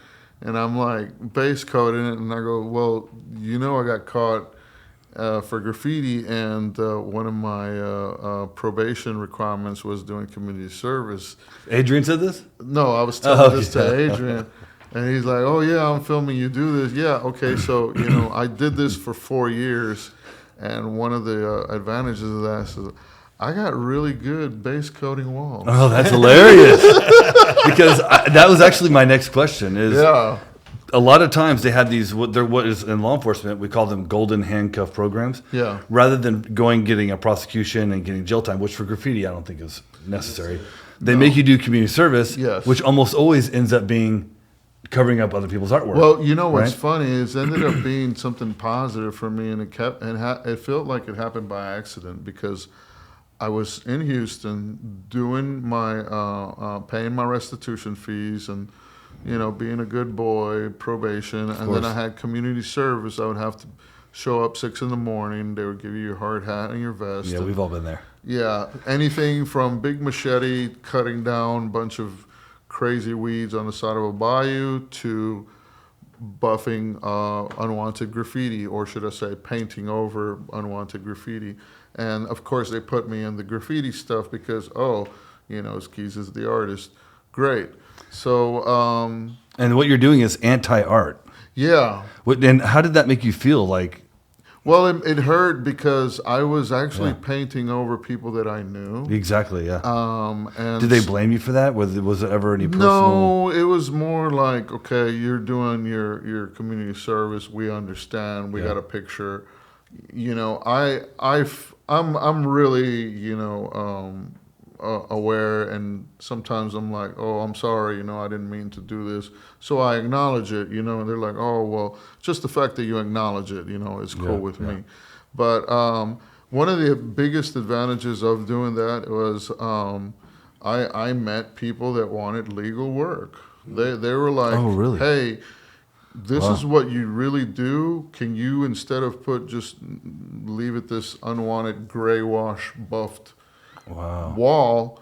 and I'm like, base coating it, and I go, well, I got caught for graffiti, and one of my probation requirements was doing community service. Adrian said this? No, I was telling this to Adrian. And he's like, oh, yeah, I'm filming you do this. Yeah, okay, so, I did this for 4 years, and one of the advantages of that is I got really good base coating walls. Oh, that's hilarious. Because that was actually my next question is a lot of times they have these, what is in law enforcement, we call them golden handcuff programs. Yeah. Rather than getting a prosecution and getting jail time, which for graffiti I don't think is necessary. They make you do community service, Yes. which almost always ends up being covering up other people's artwork. Well, what's right? funny is it ended up being something positive for me, and it felt like it happened by accident because I was in Houston doing my paying my restitution fees and being a good boy, probation, and then I had community service. I would have to show up 6 a.m. They would give you your hard hat and your vest. Yeah, we've all been there. Yeah, anything from big machete cutting down a bunch of crazy weeds on the side of a bayou to buffing unwanted graffiti, or should I say painting over unwanted graffiti. And of course they put me in the graffiti stuff because, Skeez is the artist. Great. So... and what you're doing is anti-art. Yeah. And how did that make you feel? Like... Well, it hurt because I was actually painting over people that I knew. Exactly, yeah. And did they blame you for that? Was it ever any personal? No, it was more like, okay, you're doing your community service. We understand. We got a picture. I'm really, aware, and sometimes I'm like, oh, I'm sorry, I didn't mean to do this. So I acknowledge it, and they're like, oh, well, just the fact that you acknowledge it, is cool with me. But one of the biggest advantages of doing that was I met people that wanted legal work. They were like, oh, really? Hey, this is what you really do. Can you, instead of just leave it this unwanted gray wash buffed wall,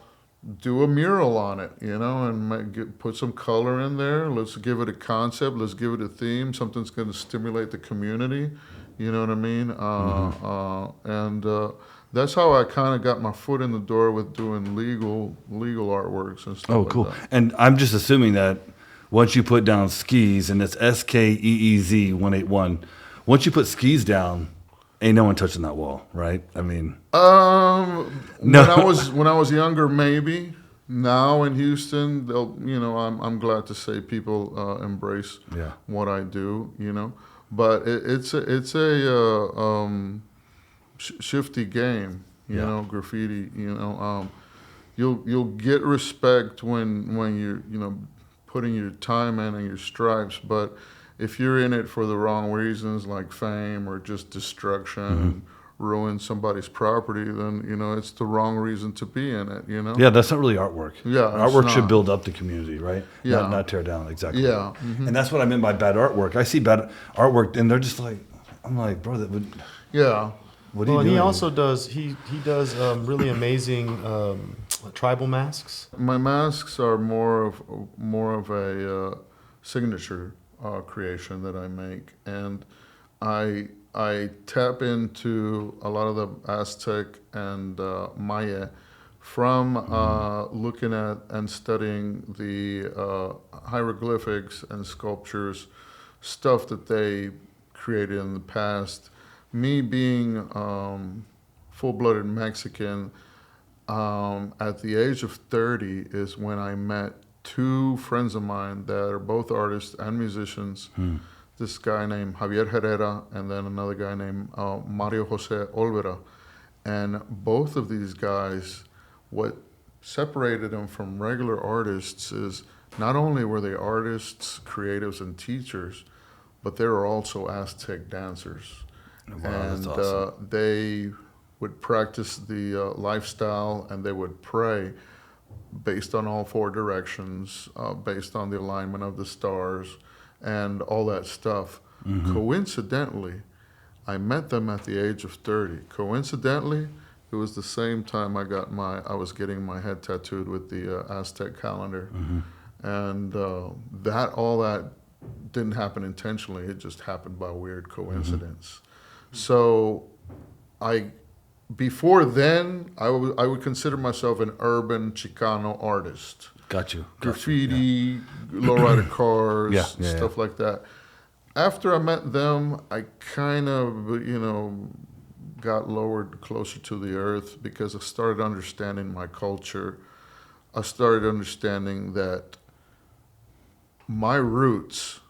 do a mural on it, and put some color in there. Let's give it a concept. Let's give it a theme. Something's going to stimulate the community. You know what I mean? And that's how I kind of got my foot in the door with doing legal artworks and stuff. Oh, cool. Like that. And I'm just assuming that once you put down Skeez, and it's Skeez181, once you put Skeez down, ain't no one touching that wall, right? I mean, no. When I was younger, maybe. Now in Houston, I'm glad to say people embrace what I do, But it's a shifty game, graffiti. You'll get respect when you're putting your time in and your stripes, but if you're in it for the wrong reasons, like fame or just destruction, and ruin somebody's property, then it's the wrong reason to be in it. Yeah, that's not really artwork. Yeah, artwork should build up the community, right? Yeah, not tear down. Exactly. Yeah, and that's what I meant by bad artwork. I see bad artwork, and they're just like, I'm like, bro, that would. Yeah. What are you and doing? he also does really amazing tribal masks. My masks are more of a signature creation that I make, and I tap into a lot of the Aztec and Maya from looking at and studying the hieroglyphics and sculptures, stuff that they created in the past. Me being full-blooded Mexican, at the age of 30 is when I met two friends of mine that are both artists and musicians. This guy named Javier Herrera and then another guy named Mario Jose Olvera. And both of these guys, what separated them from regular artists is not only were they artists, creatives, and teachers, but they were also Aztec dancers. Wow, and that's awesome. They would practice the lifestyle, and they would pray based on all four directions, based on the alignment of the stars, and all that stuff. Coincidentally, I met them at the age of 30. Coincidentally, it was the same time I was getting my head tattooed with the Aztec calendar, and all that didn't happen intentionally. It just happened by weird coincidence. So, before then, I would consider myself an urban Chicano artist. Got you. Graffiti, lowrider cars, stuff like that. After I met them, I kind of, got lowered closer to the earth because I started understanding my culture. I started understanding that my roots,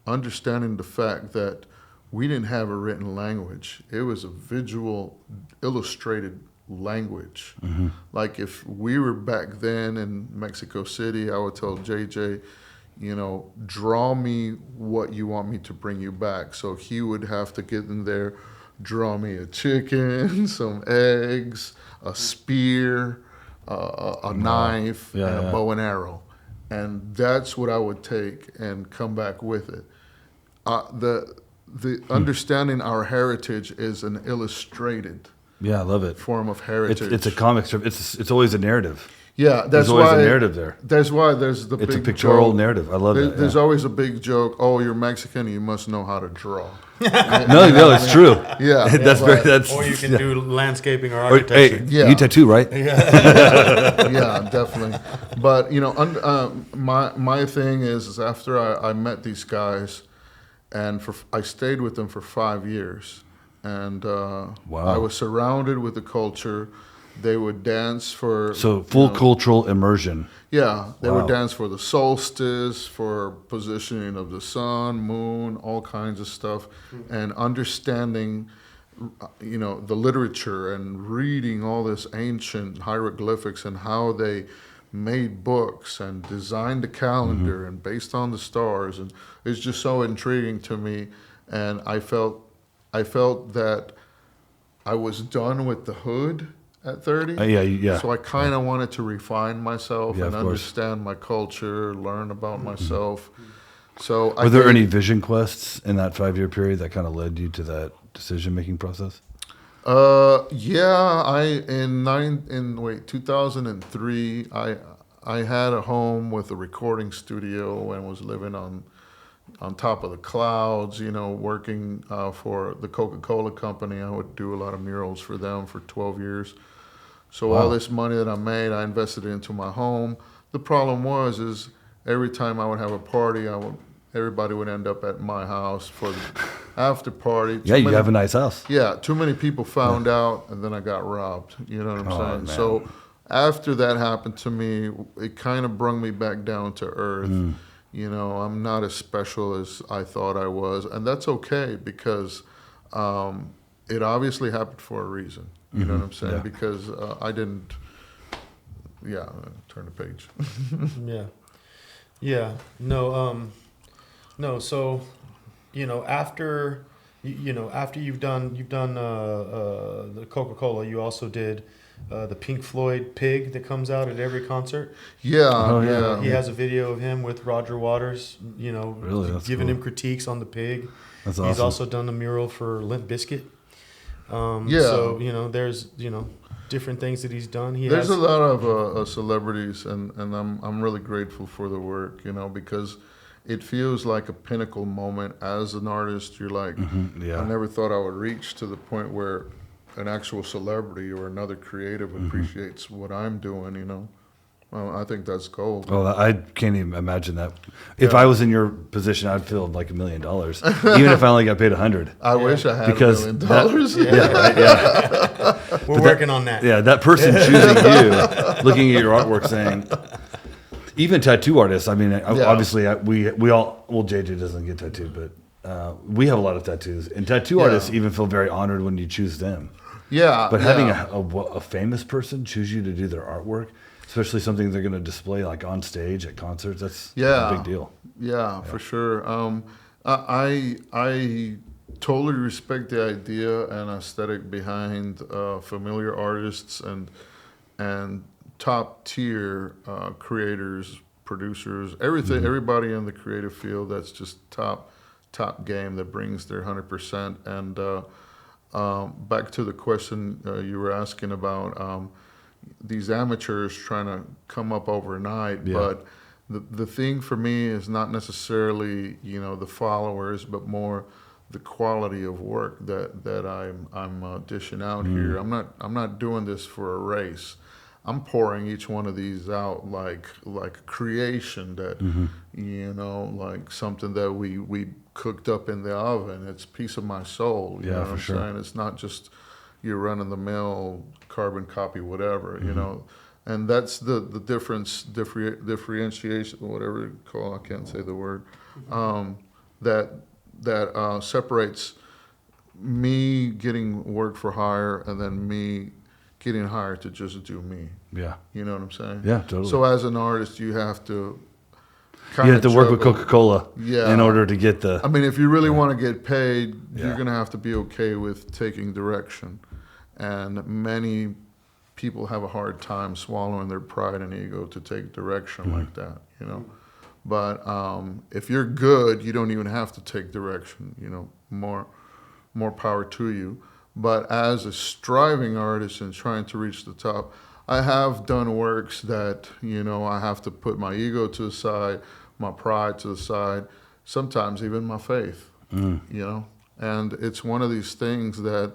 understanding the fact that we didn't have a written language. It was a visual, illustrated language. Like if we were back then in Mexico City, I would tell JJ, draw me what you want me to bring you back. So he would have to get in there, draw me a chicken, some eggs, a spear, a knife, and a bow and arrow. And that's what I would take and come back with it. The understanding our heritage is an illustrated I love it. form of heritage. It's a comic strip. It's always a narrative. Yeah, that's there's always why, a narrative there. That's why there's the it's big a pictorial joke. narrative. I love that. There's always a big joke. Oh, you're Mexican, you must know how to draw. No, it's true. Yeah, that's or you can do landscaping or Or, architecture. hey, you tattoo, right? Yeah, definitely. But my thing is after I met these guys, and I stayed with them for 5 years, and I was surrounded with the culture. They would dance for full cultural immersion. Yeah, they would dance for the solstice, for positioning of the sun, moon, all kinds of stuff, and understanding, the literature and reading all this ancient hieroglyphics and how they made books and designed the calendar and based on the stars, and it's just so intriguing to me. And I felt that I was done with the hood at 30. So I kind of wanted to refine myself and understand my culture, learn about myself. So were there any vision quests in that 5-year period that kind of led you to that decision-making process? 2003, I had a home with a recording studio and was living on top of the clouds, working for the Coca-Cola company. I would do a lot of murals for them for 12 years. So all this money that I made, I invested into my home. The problem is every time I would have a party, everybody would end up at my house for the after party. You have a nice house. Yeah, too many people found out, and then I got robbed. You know what I'm saying? Man. So after that happened to me, it kind of brought me back down to earth. I'm not as special as I thought I was, and that's okay because it obviously happened for a reason. You know what I'm saying? Yeah. Because I didn't, turn the page. No. So, after you've done the Coca-Cola, you also did the Pink Floyd pig that comes out at every concert. Yeah. He has a video of him with Roger Waters, Really? That's giving cool. him critiques on the pig. That's He's awesome. also done a mural for Limp Bizkit. So, there's, different things that he's done. There's a lot of celebrities, and I'm really grateful for the work, because it feels like a pinnacle moment as an artist. You're like, I never thought I would reach to the point where an actual celebrity or another creative appreciates what I'm doing, Well, I think that's gold. Well, I can't even imagine that. If I was in your position, I'd feel like $1 million, even if I only got paid $100. I wish I had Because $1 million. We're working on that. Yeah, that person choosing you, looking at your artwork, saying, even tattoo artists. I mean, obviously, we all. Well, JJ doesn't get tattooed, but we have a lot of tattoos, and tattoo artists even feel very honored when you choose them. Yeah, but having a famous person choose you to do their artwork, especially something they're going to display like on stage at concerts, that's a big deal. Yeah, for sure. I totally respect the idea and aesthetic behind familiar artists and top tier creators, producers, everything. Everybody in the creative field that's just top game that brings their 100%. And back to the question you were asking about. These amateurs trying to come up overnight, but the thing for me is not necessarily the followers, but more the quality of work that I'm dishing out here. I'm not doing this for a race. I'm pouring each one of these out like a creation that like something that we cooked up in the oven. It's a piece of my soul. You know what I'm saying? It's not just your run-of-the-mill carbon copy, whatever, and that's the differentiation, whatever you call it, I can't say the word, that separates me getting work for hire and then me getting hired to just do me. Yeah. You know what I'm saying? Yeah, totally. So as an artist, you have to work with Coca-Cola in order to get the... I mean, if you really want to get paid, you're going to have to be okay with taking direction. And many people have a hard time swallowing their pride and ego to take direction like that, you know. But if you're good, you don't even have to take direction, you know, more power to you. But as a striving artist and trying to reach the top, I have done works that, you know, I have to put my ego to the side, my pride to the side, sometimes even my faith, you know. And it's one of these things that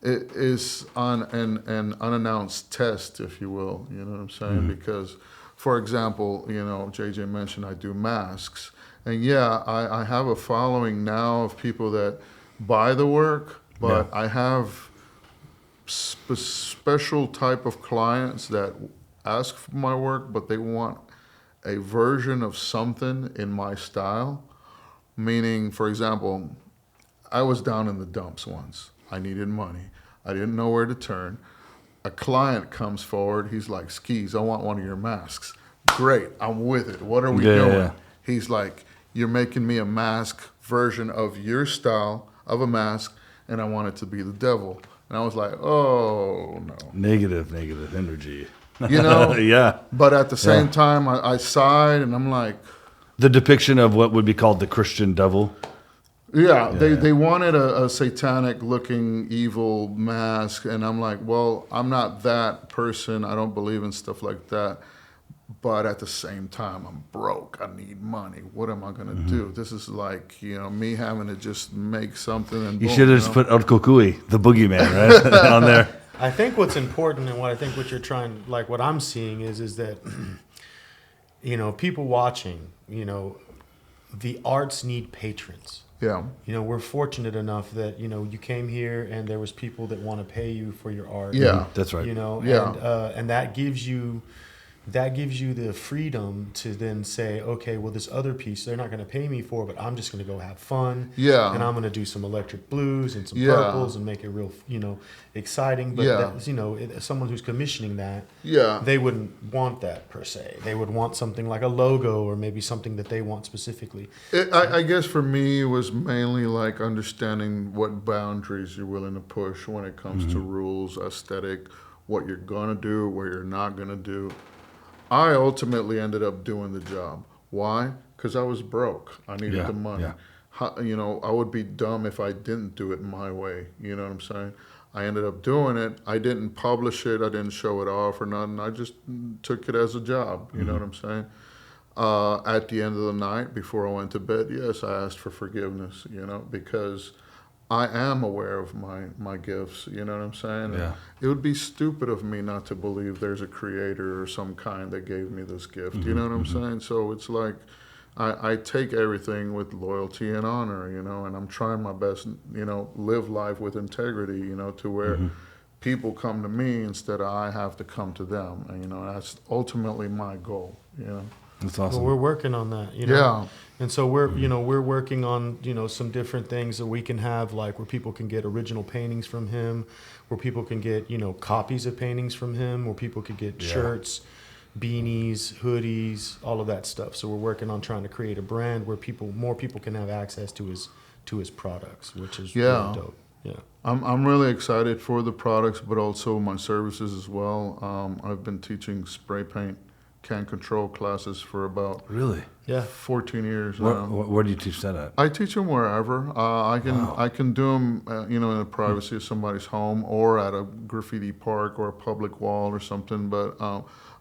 it is on an unannounced test, if you will, you know what I'm saying? Because, for example, you know, JJ mentioned I do masks. And yeah, I have a following now of people that buy the work, but I have special type of clients that ask for my work, but they want a version of something in my style. Meaning, for example, I was down in the dumps once. I needed money. I didn't know where to turn. A client comes forward. He's like, Skeez, I want one of your masks. Great, I'm with it. What are we doing? Yeah. He's like, you're making me a mask version of your style of a mask, and I want it to be the devil. And I was like, oh, no. Negative energy. You know? Yeah. But at the same time, I sighed, and I'm like... The depiction of what would be called the Christian devil. Yeah, they wanted a satanic-looking evil mask, and I'm like, well, I'm not that person. I don't believe in stuff like that. But at the same time, I'm broke. I need money. What am I going to do? This is like, you know, me having to just make something and you should have just put Art Kukui, the boogeyman, right, on there. I think what's important and what you're trying, like what I'm seeing is that, you know, people watching, you know, the arts need patrons. Yeah. You know, we're fortunate enough that, you know, you came here and there was people that want to pay you for your art. Yeah. That's right. You know, and that gives you the freedom to then say, okay, well, this other piece they're not going to pay me for, but I'm just going to go have fun. Yeah. And I'm going to do some electric blues and some purples and make it real, you know, exciting. But that's, you know, someone who's commissioning that, they wouldn't want that per se. They would want something like a logo or maybe something that they want specifically. I guess for me, it was mainly like understanding what boundaries you're willing to push when it comes to rules, aesthetic, what you're going to do, what you're not going to do. I ultimately ended up doing the job. Why? Because I was broke. I needed the money. You know, I would be dumb if I didn't do it my way. You know what I'm saying? I ended up doing it. I didn't publish it. I didn't show it off or nothing. I just took it as a job. You know what I'm saying? At the end of the night, before I went to bed, yes, I asked for forgiveness, you know, because I am aware of my gifts, you know what I'm saying? Yeah. It would be stupid of me not to believe there's a creator or some kind that gave me this gift, you know what I'm saying? So it's like I take everything with loyalty and honor, you know, and I'm trying my best, you know, live life with integrity, you know, to where people come to me instead of I have to come to them. And, you know, that's ultimately my goal, you know. That's awesome. Well, we're working on that, you know. Yeah. And so we're working on, you know, some different things that we can have, like where people can get original paintings from him, where people can get, you know, copies of paintings from him, where people could get shirts, beanies, hoodies, all of that stuff. So we're working on trying to create a brand where more people can have access to his products, which is really dope. Yeah. I'm really excited for the products, but also my services as well. I've been teaching spray paint can control classes for about 14 years now. Where do you teach that at? I teach them wherever. I can do them, you know, in the privacy of somebody's home or at a graffiti park or a public wall or something. But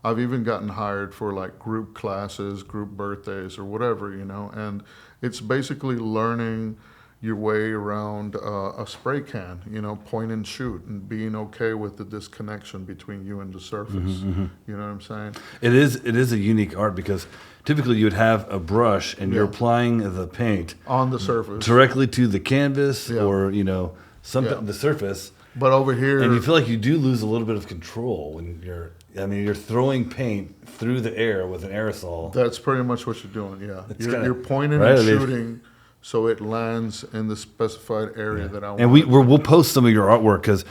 I've even gotten hired for like group classes, group birthdays, or whatever, you know. And it's basically learning your way around a spray can, you know, point and shoot, and being okay with the disconnection between you and the surface. You know what I'm saying? It is a unique art because typically you would have a brush and you're applying the paint on the surface directly to the canvas or, you know, the surface. But over here, and you feel like you do lose a little bit of control when you're throwing paint through the air with an aerosol. That's pretty much what you're doing. Yeah, you're pointing and shooting. So it lands in the specified area that I want. And we'll post some of your artwork because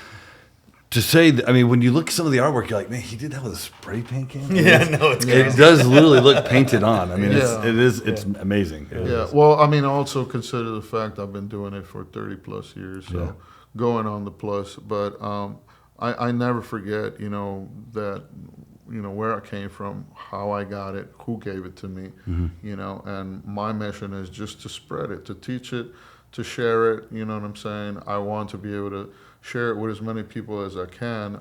to say, when you look at some of the artwork, you're like, man, he did that with a spray paint can? It's crazy. It does literally look painted on. It's amazing. Well, also consider the fact I've been doing it for 30 plus years, so going on the plus. But I never forget, you know, that, you know, where I came from, how I got it, who gave it to me, you know, and my mission is just to spread it, to teach it, to share it, you know what I'm saying? I want to be able to share it with as many people as I can.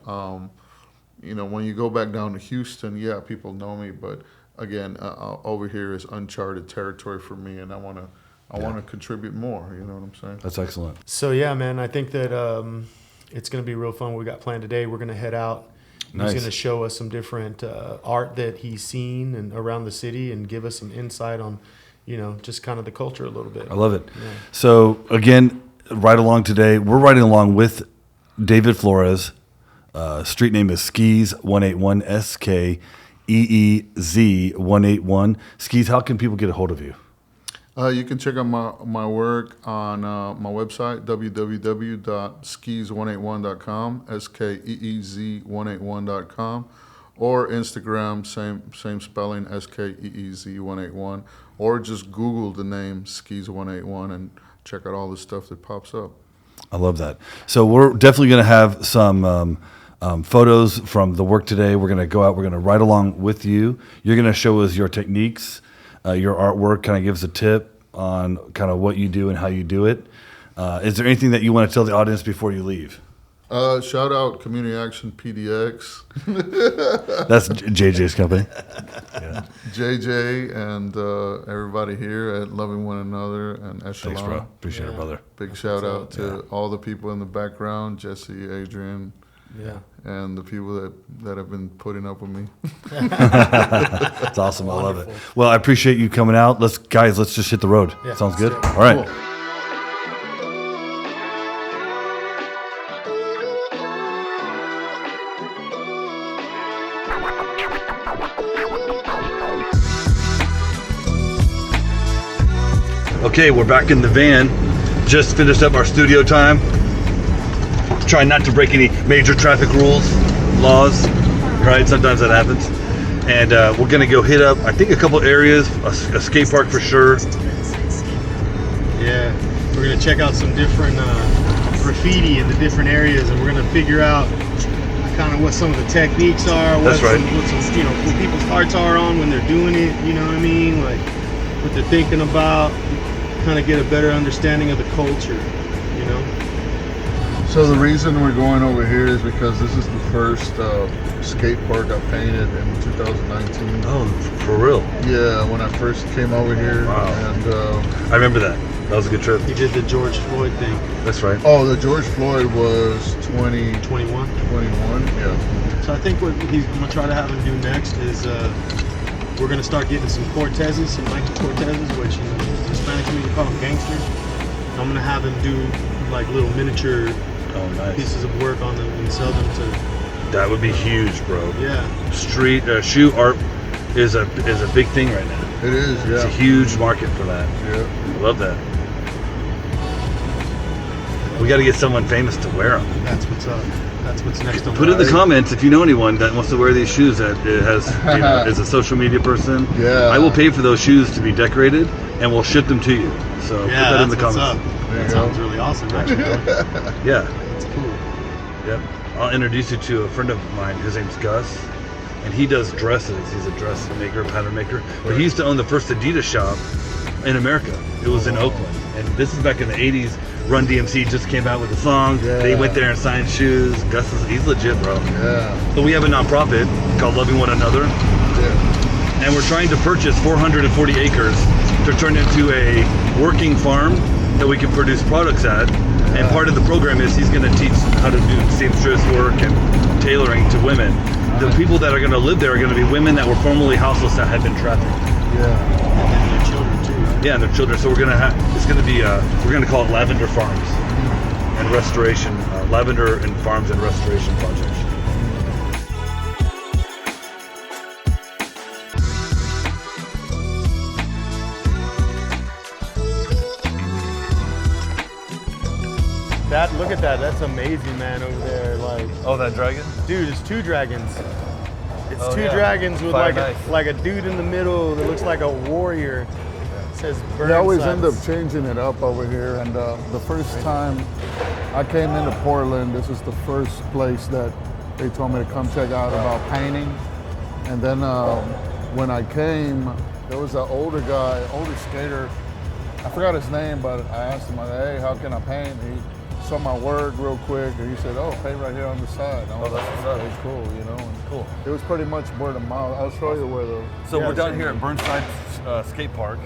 You know, when you go back down to Houston, yeah, people know me, but again, over here is uncharted territory for me, and I want to contribute more, you know what I'm saying? That's excellent. So yeah, man, I think that it's going to be real fun. What we got planned today, we're going to head out. Nice. He's going to show us some different art that he's seen and around the city, and give us some insight on, you know, just kind of the culture a little bit. I love it. Yeah. So again, ride along today. We're riding along with David Flores. Street name is Skeez181, Skeez181. Skeez, how can people get a hold of you? You can check out my work on my website, www.skeez181.com, Skeez181.com, or Instagram, same spelling, Skeez181, or just Google the name Skeez181 and check out all the stuff that pops up. I love that. So we're definitely going to have some photos from the work today. We're going to go out. We're going to ride along with you. You're going to show us your techniques, your artwork, kind of give us a tip on kind of what you do and how you do it. Is there anything that you want to tell the audience before you leave? Shout out Community Action PDX. That's JJ's company. Yeah. JJ and everybody here at Loving One Another and Echelon. Thanks, bro. Appreciate it, brother. Big shout out to all the people in the background, Jesse, Adrian, and the people that have been putting up with me. That's awesome. I love it. Well, I appreciate you coming out. Let's just hit the road. Yeah, sounds good. it. All right. Cool. Okay, we're back in the van. Just finished up our studio time. Trying not to break any major traffic laws, right? Sometimes that happens. And we're gonna go hit up, I think, a couple areas, a skate park for sure. Yeah, we're gonna check out some different graffiti in the different areas, and we're gonna figure out kind of what some of the techniques are. That's right. What some, you know, what people's hearts are on when they're doing it. You know what I mean? Like what they're thinking about. Kind of get a better understanding of the culture. You know. So the reason we're going over here is because this is the first skate park I painted in 2019. Oh, for real? Yeah, when I first came over here. Wow. And I remember that. That was a good trip. He did the George Floyd thing. That's right. Oh, the George Floyd was 2021. 21. Yeah. So I think what he's gonna try to have him do next is we're gonna start getting some Cortezes, some Nike Cortezes, which in the Hispanic community call them gangsters. I'm gonna have him do like little miniature pieces of work on them and sell them to. That would be huge, bro. Yeah. Street shoe art is a big thing right now. It is. Yeah. It's a huge market for that. Yeah. I love that. We got to get someone famous to wear them. That's what's up. That's what's next on. Put in the comments if you know anyone that wants to wear these shoes that has, you know, is a social media person. Yeah. I will pay for those shoes to be decorated, and we'll ship them to you. So put that in the comments. That sounds really awesome, actually. Yeah. That's cool. Yep. I'll introduce you to a friend of mine. His name's Gus, and he does dresses. He's a dress maker, pattern maker. But he used to own the first Adidas shop in America. It was in Oakland, and this is back in the '80s. Run DMC just came out with a song. Yeah. They went there and signed shoes. Gus he's legit, bro. Yeah. So we have a nonprofit called Loving One Another, Yeah. and we're trying to purchase 440 acres to turn into a working farm that we can produce products at. And part of the program is he's going to teach how to do seamstress work and tailoring to women. The people that are going to live there are going to be women that were formerly houseless that had been trafficked. Yeah. And their children too. Right? Yeah, and their children. So we're going to have, it's going to be, we're going to call it Lavender Farms and Restoration, Lavender and Farms and Restoration Projects. Look at that. That's amazing, man, over there. Like, Oh, that dragon? dude, it's two dragons. It's Oh, two yeah. dragons with Fire like a dude in the middle that looks like a warrior. says burn They always end up sites. changing it up over here. And the first time I came into Portland, this is the first place that they told me to come check out about painting. And then when I came, there was an older guy, older skater. I forgot his name, but I asked him, hey, how can I paint? He saw my work real quick, and he said, oh, paint right here on the side. And I was like, that's really cool, you know? And Cool. it was pretty much word of mouth. I'll show you where the... So we're down here at Burnside Skate Park,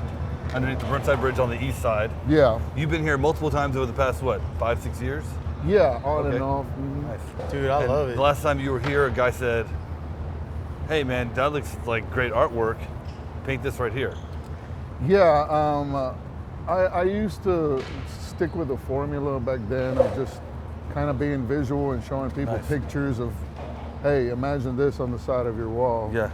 underneath the Burnside Bridge on the east side. Yeah. You've been here multiple times over the past, what, 5-6 years? Yeah, on Okay. and off. Nice. Dude, I love it. The last time you were here, a guy said, hey man, that looks like great artwork. Paint this right here. Yeah, I used to stick with the formula back then of just kind of being visual and showing people Nice. pictures of, hey, imagine this on the side of your wall. Yeah.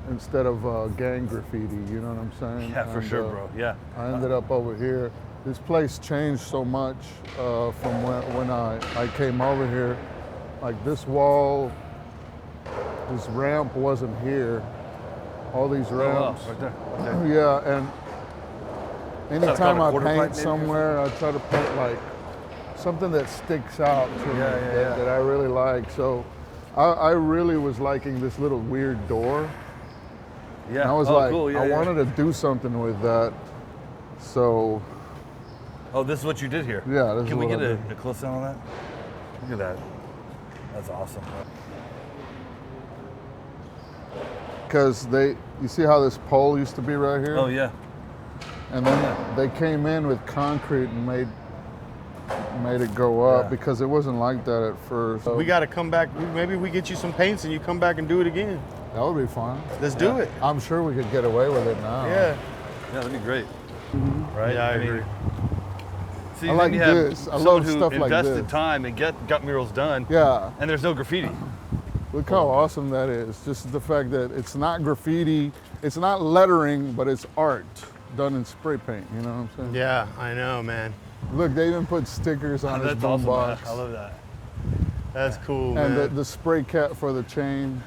Instead of gang graffiti, you know what I'm saying? Yeah, for sure, bro. Yeah. I ended up over here. This place changed so much from when I came over here. Like this wall, this ramp wasn't here. All these ramps. Right there. Right there. Yeah, and anytime I quarter pipe paint maybe? somewhere, I try to paint like something that sticks out to me yeah. that I really like. So I really was liking this little weird door. Yeah. And I was cool. Yeah, I yeah. wanted to do something with that. So Oh, this is what you did here. yeah, this Can is we what get I did. a close down on that? Look at that. That's awesome. Because you see how this pole used to be right here? Oh yeah. And then they came in with concrete and made it go up Yeah. because it wasn't like that at first. So We got to come back. Maybe we get you some paints and you come back and do it again. that would be fun. Let's do it. I'm sure we could get away with it now. Yeah. Yeah, that'd be great. Right? Yeah, I agree. See, I then like you have this. I someone love who stuff like invested this. time and got murals done, Yeah. and there's no graffiti. Look how awesome that is. Just the fact that it's not graffiti, it's not lettering, but it's art done in spray paint. You know what I'm saying? Yeah, I know, man. Look, they even put stickers on his That's awesome, man. boombox. I love that. That's cool, And man. the spray cap for the chain.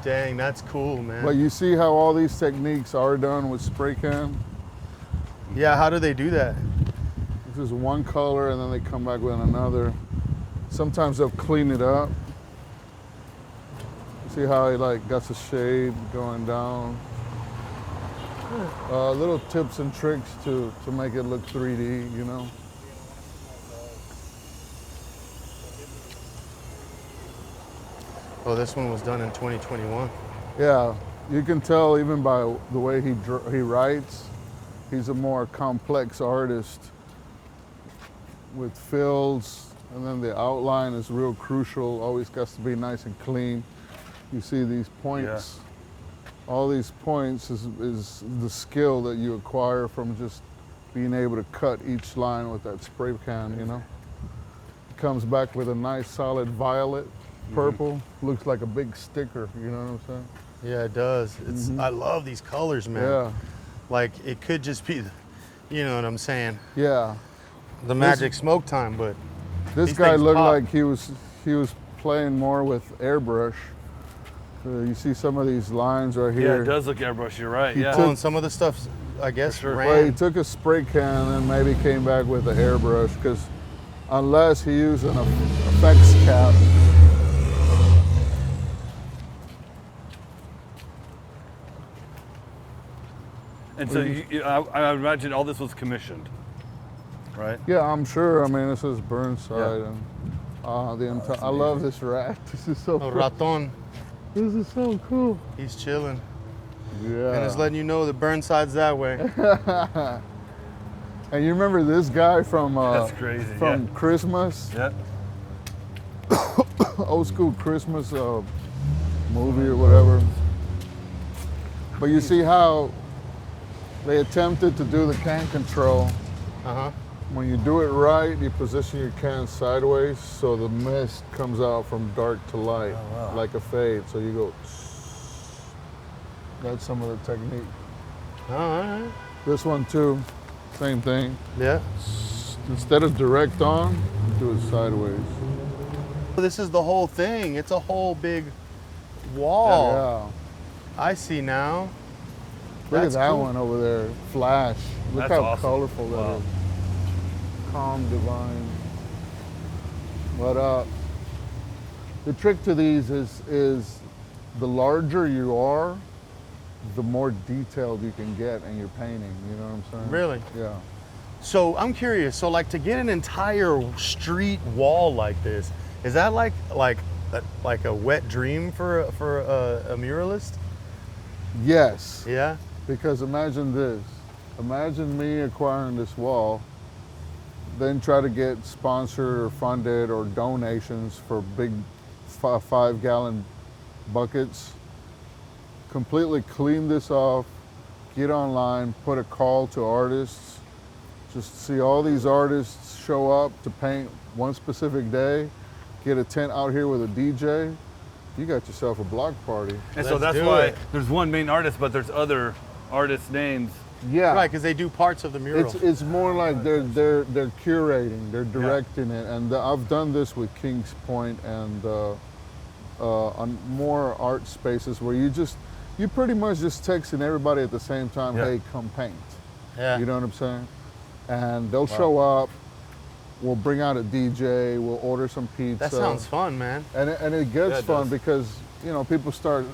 Dang, that's cool, man. But you see how all these techniques are done with spray can? Yeah, how do they do that? This is one color and then they come back with another. Sometimes they'll clean it up. See how he like got the shade going down. Little tips and tricks to make it look 3D, you know. Oh, this one was done in 2021. Yeah, you can tell even by the way he writes, he's a more complex artist with fills, and then the outline is real crucial, always has to be nice and clean. You see these points, all these points is the skill that you acquire from just being able to cut each line with that spray can, you know. It comes back with a nice solid violet, purple, looks like a big sticker, you know what I'm saying? Yeah, it does. It's. I love these colors, man. Yeah, Like, it could just be, you know what I'm saying, yeah. the magic smoke time, but This These guy things looked pop. like he was playing more with airbrush. You see some of these lines right Yeah, here. it does look airbrush. You're right. He Yeah. took- oh, and some of the stuff, I guess, sure. Well, he ran. took a spray can and maybe came back with an airbrush because unless he used an effects cap. And so I imagine all this was commissioned, right? Yeah, I'm sure. I mean, this is Burnside, Yeah. and the entire. I love this rat. This is so. Oh, cool. Raton, This is so cool. he's chilling. Yeah. And it's letting you know that Burnside's that way. And you remember this guy from That's crazy. from Christmas, Yeah. old school Christmas movie or whatever. But you see how they attempted to do the can control. Uh-huh. When you do it right, you position your can sideways so the mist comes out from dark to light, wow. like a fade. So you go. That's some of the technique. All right. This one too, same thing. Yeah. Instead of direct on, do it sideways. This is the whole thing. It's a whole big wall. I see now. Look That's at that cool. one over there, flash. Look That's how awesome. colorful that Wow. is. Calm, divine. But the trick to these is the larger you are, the more detailed you can get in your painting. You know what I'm saying? Really? Yeah. So I'm curious. So like to get an entire street wall like this, is that like a wet dream for a muralist? Yes. Yeah. Because imagine this. Imagine me acquiring this wall, then try to get sponsored or funded or donations for big 5-gallon buckets. Completely clean this off, get online, put a call to artists, just see all these artists show up to paint one specific day, get a tent out here with a DJ, you got yourself a block party. And so Let's that's do why it. there's one main artist, but there's other artist names. Yeah. Right, because they do parts of the mural. It's more like they're curating, they're directing it, and I've done this with Kings Point and on more art spaces where you pretty much just texting everybody at the same time, hey, come paint. Yeah. You know what I'm saying? And they'll show up. We'll bring out a DJ. We'll order some pizza. That sounds fun, man. And it gets fun because people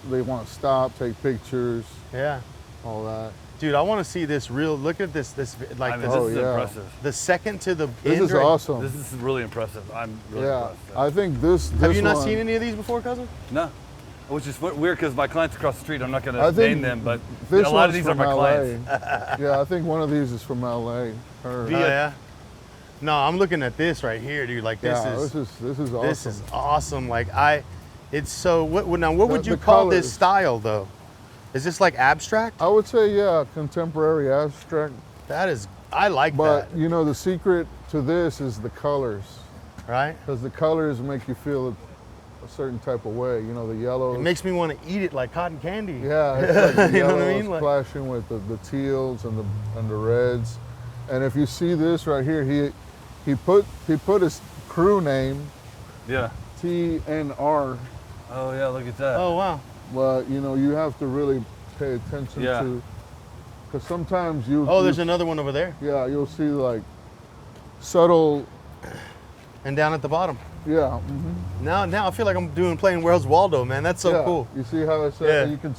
they want to stop, take pictures, Yeah. all that. Dude, I want to see this real. Look at this. This like I mean, this, this is yeah. impressive. the second to the This end. is right- awesome. This is really impressive. I'm really Yeah, impressed. I think this. Have you not one- seen any of these before, cousin? No. Which is weird because my clients across the street, I'm not going I to think name them, but this a lot of one's these are from my LA. clients. Yeah, I think one of these is from LA. Her. Oh yeah. No, I'm looking at this right here, dude. Like this Yeah, is this is awesome. this is awesome. Like it's so. What would you the call this colors. style though? Is this like abstract? I would say, yeah, contemporary abstract. That is. I like But that. the secret to this is the colors, Right. because the colors make you feel a certain type of way. The yellows. It makes me want to eat it like cotton candy. Yeah, it's like the You know yellows what I mean? Like- clashing with the teals and the reds. And if you see this right here, he put his crew name Yeah. TNR. Oh, yeah, look at that. Oh wow. But you have to really pay attention Yeah. to, because sometimes Oh, there's another one over there, yeah, you'll see like subtle, and down at the bottom. yeah. Now I feel like I'm playing Where's Waldo, man. That's so yeah. cool. You see how it says? Yeah. You can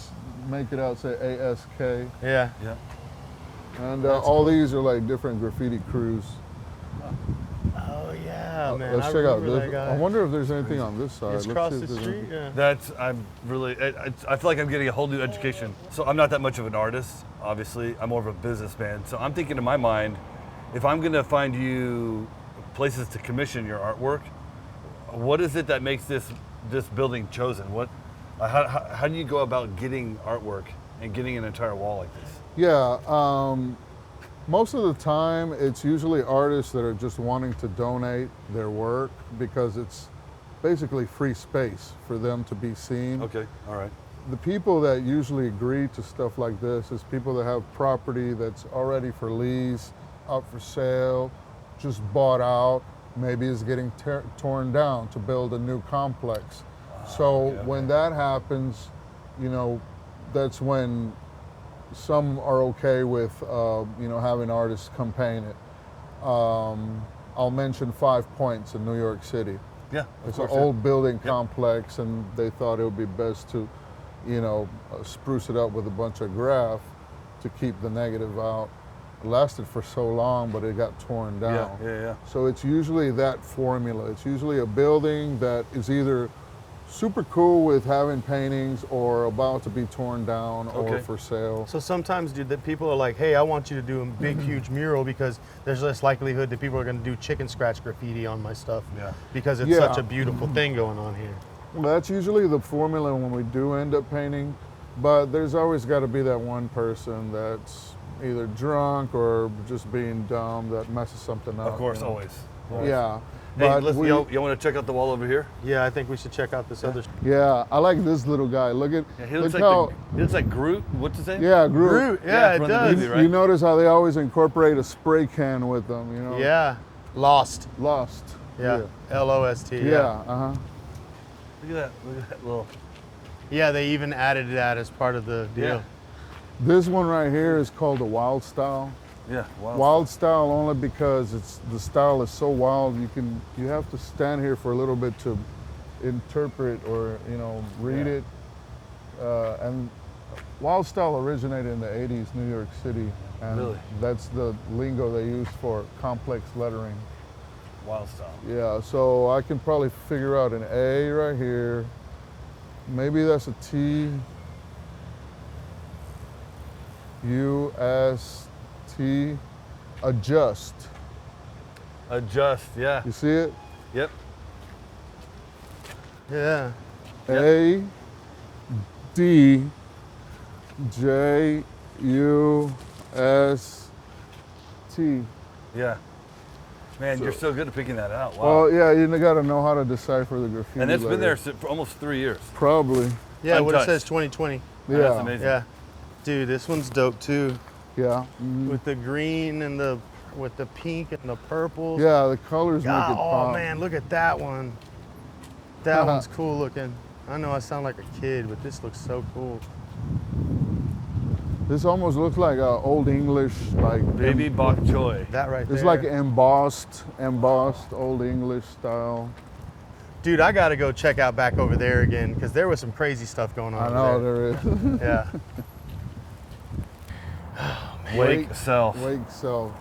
make it out say ASK, Yeah. Yeah. and all these are like different graffiti crews. Oh yeah, man. Let's I check out remember this. that guy. I wonder if there's anything on this side. It's Let's across see the if there's street. anything. Yeah. I'm really, I feel like I'm getting a whole new education. So I'm not that much of an artist, obviously. I'm more of a businessman. So I'm thinking in my mind, if I'm going to find you places to commission your artwork, what is it that makes this building chosen? How do you go about getting artwork and getting an entire wall like this? Yeah. Most of the time, it's usually artists that are just wanting to donate their work because it's basically free space for them to be seen. Okay, all right. The people that usually agree to stuff like this is people that have property that's already for lease, up for sale, just bought out, maybe is getting torn down to build a new complex. So when that happens, that's when some are okay with having artists come paint it. I'll mention 5 Points in New York City. Yeah, It's an old building complex, and they thought it would be best to, spruce it up with a bunch of graph to keep the negative out. It lasted for so long, but it got torn down. Yeah. So it's usually that formula. It's usually a building that is either super cool with having paintings or about to be torn down or for sale. So sometimes, dude, that people are like, hey, I want you to do a big, huge mural because there's less likelihood that people are going to do chicken scratch graffiti on my stuff. Yeah. Because it's such a beautiful thing going on here. Well, that's usually the formula when we do end up painting, but there's always got to be that one person that's either drunk or just being dumb that messes something up. Of course, always. Yeah. Hey, But listen, you want to check out the wall over here? Yeah, I think we should check out this other. yeah, I like this little guy. Look at He look looks how he looks like Groot. What's his name? yeah, Groot. Groot, yeah, it from the does. movie, right? You notice how they always incorporate a spray can with them, Yeah. Lost. Lost. Yeah. Lost. Yeah. Uh-huh. Look at that. Look at that little. Yeah, they even added that as part of the deal. Yeah. This one right here is called the wild style. Yeah, Wild style only because the style is so wild. You have to stand here for a little bit to interpret or read it. And wild style originated in the 80s, New York City, and Really? that's the lingo they use for complex lettering. Wild style. Yeah, so I can probably figure out an A right here. Maybe that's a T. U S T. Adjust. Adjust, yeah. You see it? Yep. Yeah. A D J U S T. Yeah. Man, you're so good at picking that out. Wow. Well, yeah, you got to know how to decipher the graffiti. And it's been there letters. for almost 3 years. Probably. Yeah, what it Untouched. says 2020. Yeah. That's amazing. Yeah. Dude, this one's dope too. Yeah. Mhm. With the green and with the pink and the purple. Yeah, the colors make it Oh pop. man, look at that one. That one's cool looking. I know I sound like a kid, but this looks so cool. This almost looks like old English, like Baby bok choy. That right there. It's like embossed old English style. Dude, I gotta go check out back over there again because there was some crazy stuff going on. I know over there is. there. Yeah. Wake self. Wake self.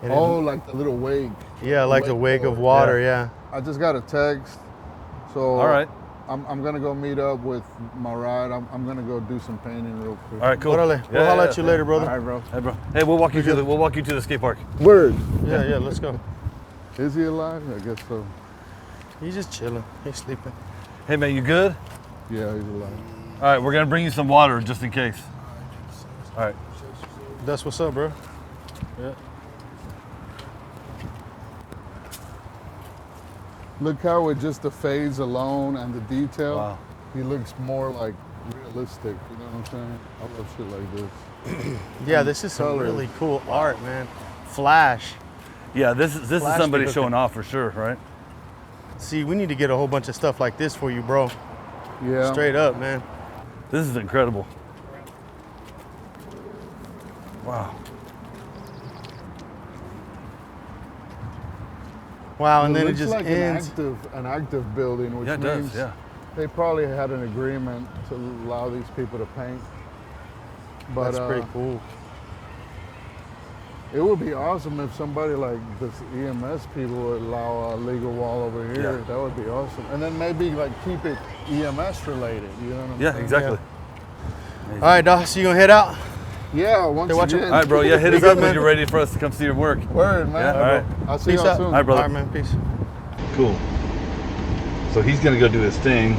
And Oh, like the little wake. Yeah, like the wake of water. Yeah. I just got a text, so All right. I'm gonna go meet up with my ride. I'm gonna go do some painting real quick. All right, cool. Orale. We'll holler at you later, brother. All right, bro. Hey, bro. Hey, we'll walk you to the skate park. Word. Yeah, let's go. Is he alive? I guess so. He's just chilling. He's sleeping. Hey, man, you good? Yeah, he's alive. All right, we're gonna bring you some water just in case. All right. That's what's up, bro. Yeah. Look how with just the fades alone and the detail, Wow. he looks more like realistic. You know what I'm saying? I love shit like this. Yeah, this is some Colors. really cool art, man. Flash. Yeah, this is Flash somebody looking. showing off for sure, right? See, we need to get a whole bunch of stuff like this for you, bro. Yeah. Straight up, man. This is incredible. Wow. Wow, and It then it looks just like ends. an active building, which Yeah, it means does. Yeah. they probably had an agreement to allow these people to paint. But That's pretty cool. it would be awesome if somebody like this EMS people would allow a legal wall over here. Yeah. That would be awesome. And then maybe like keep it EMS related. You know what I'm Yeah, saying? exactly. All right, dog. So you gonna head out? Yeah, once Hey, watch again. it. All right, bro. Yeah, hit us good, up when man. you're ready for us to come see your work. Word, man. Yeah, all right. I'll see Peace y'all out. soon. All right, brother. All right, man. Peace. Cool. So he's gonna go do his thing.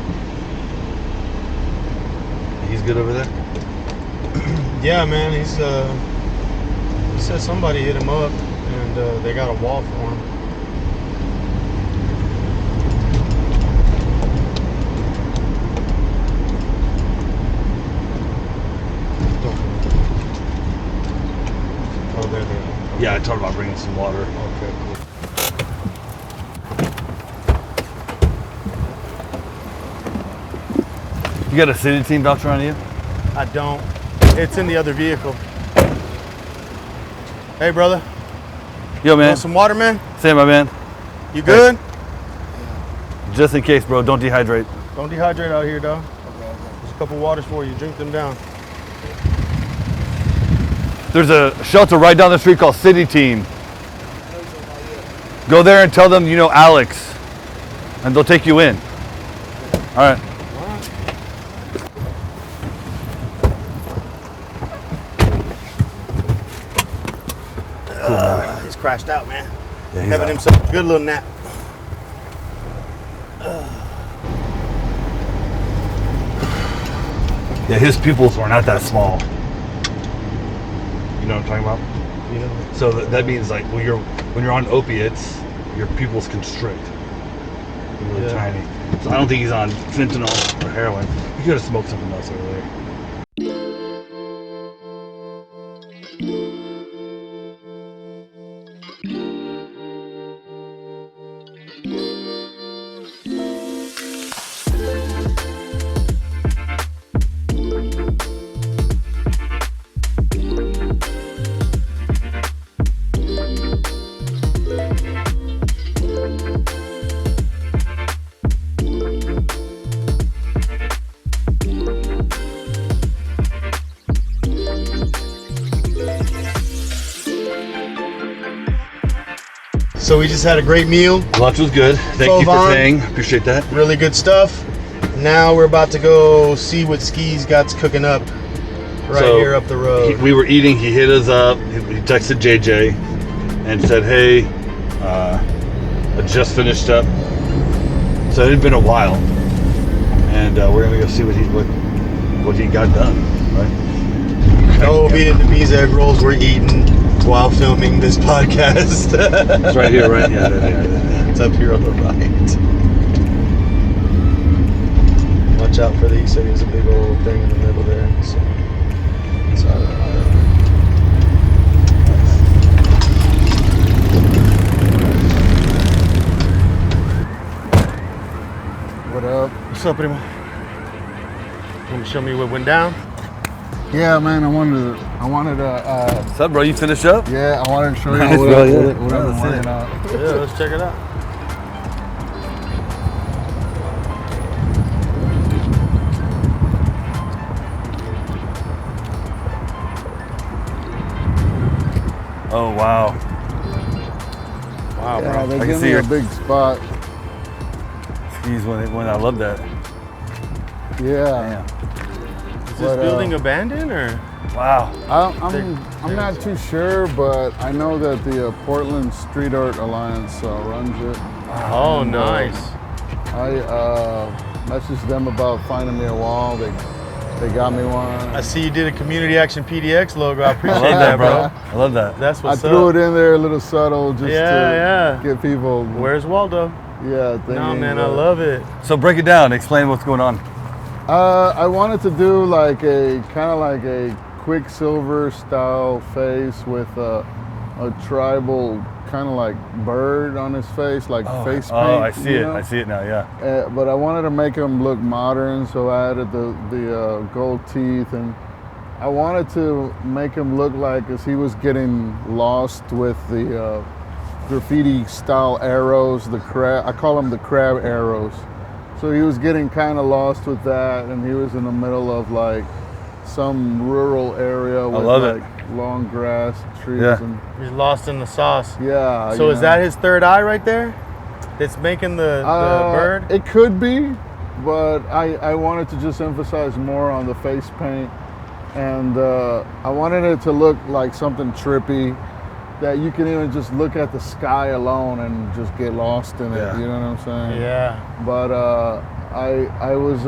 He's good over there? Yeah, man. He said somebody hit him up, and they got a wall for him. Oh, there they are. Yeah, I told him about bringing some water. Okay, cool. You got a city team voucher on you? I don't. It's in the other vehicle. Hey, brother. Yo, man. Want some water, man? Say, my man. You good? Just in case, bro. Don't dehydrate. Don't dehydrate out here, dog. There's a couple waters for you. Drink them down. There's a shelter right down the street called City Team. Go there and tell them you know Alex, and they'll take you in. All right. He's crashed out, man. Yeah, he's Having out. himself a good little nap. Yeah, his pupils were not that small. You know what I'm talking about? Yeah. So that means like when you're on opiates, your pupils constrict. They're really Yeah. tiny. So I don't think he's on fentanyl or heroin. He could have smoked something else earlier. So we just had a great meal. Lunch was good. Thank you for paying. Appreciate that. Really good stuff. Now we're about to go see what Skeez got's cooking up here up the road. We were eating. He hit us up. He texted JJ and said, "Hey, I just finished up." So it had been a while, and we're gonna go see what he got done. Right? No Vietnamese egg rolls we're eating while filming this podcast. It's right here, right? Yeah. It's up here on the right. Watch out for these. So there's a big old thing in the middle there. So, What up? what's up, primo? Want to show me what went down? Yeah, man. I wanted to. What's up, bro? You finished up? Yeah, I wanted to show you Nice, what bro, I'm yeah. working on. Yeah, let's check it out. Oh wow. Wow, Yeah, bro. they I can give see me your- a big spot. Skeez181. I love that. Yeah. Is this building abandoned or? Wow. I'm not too sure, but I know that the Portland Street Art Alliance runs it. Oh, And, nice. I messaged them about finding me a wall. They got me one. I see you did a Community Action PDX logo. I I appreciate love that, bro. bro. I love that. That's I what's threw up. it in there a little subtle just Yeah, to get people. Where's Waldo? Yeah, No, man, I love it. So break it down. Explain what's going on. I wanted to do like a kind of like a Quicksilver style face with a tribal kind of like bird on his face, like face paint. Oh, I see you it. know? I see it now. Yeah. But I wanted to make him look modern, so I added the gold teeth, and I wanted to make him look like as he was getting lost with the graffiti style arrows, the crab. I call them the crab arrows. So he was getting kind of lost with that, and he was in the middle of like some rural area with love like it. long grass, trees, Yeah. and He's lost in the sauce. yeah. So you is know. that his third eye right there? That's making the bird? It could be, but I wanted to just emphasize more on the face paint, and I wanted it to look like something trippy that you can even just look at the sky alone and just get lost in it. Yeah. You know what I'm saying? Yeah. But I was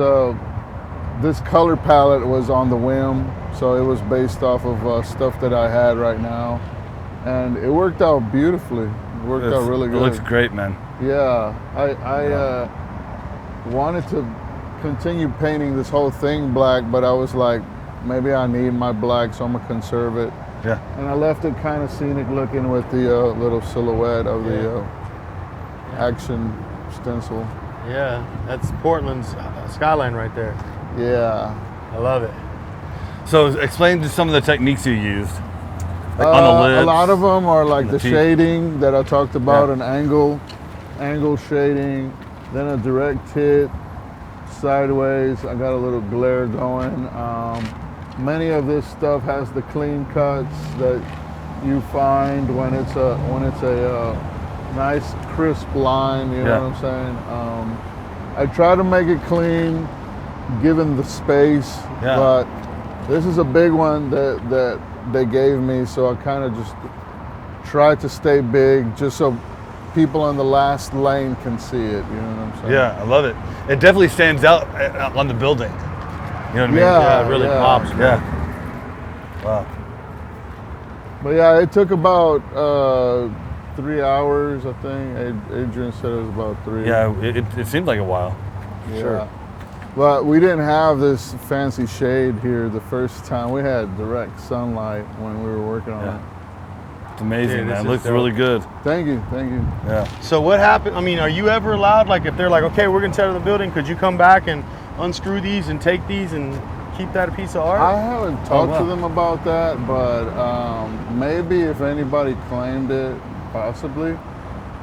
this color palette was on the whim, so it was based off of stuff that I had right now, and it worked out beautifully. It worked out really good. It looks great, man. Yeah, I wanted to continue painting this whole thing black, but I was like, maybe I need my black, so I'm gonna conserve it. Yeah. And I left it kind of scenic looking with the little silhouette of the action stencil. Yeah. That's Portland's skyline right there. Yeah. I love it. So So explain just some of the techniques you used. Like on the lips. A lot of them are like the the teeth. shading that I talked about, Yeah. an angle shading, then a direct hit, sideways. I got a little glare going. Many of this stuff has the clean cuts that you find when it's a nice crisp line. You know what I'm saying? I try to make it clean, given the space, but this is a big one that they gave me, so I kind of just try to stay big, just so people in the last lane can see it. You know what I'm saying? Yeah, I love it. It definitely stands out on the building. You know what I mean? Yeah, it really pops. Yeah. Wow. But yeah, it took about 3 hours, I think. Adrian said it was about 3. Yeah, it seemed like a while. Yeah. Sure. But we didn't have this fancy shade here the first time. We had direct sunlight when we were working on it. It's amazing, Dude, this man. It is looks dope. really good. Thank you. Yeah. So what happened? I mean, are you ever allowed, like if they're like, okay, we're gonna tear down the building, could you come back and unscrew these and take these and keep that a piece of art? I haven't talked wow. to them about that, but maybe if anybody claimed it, possibly.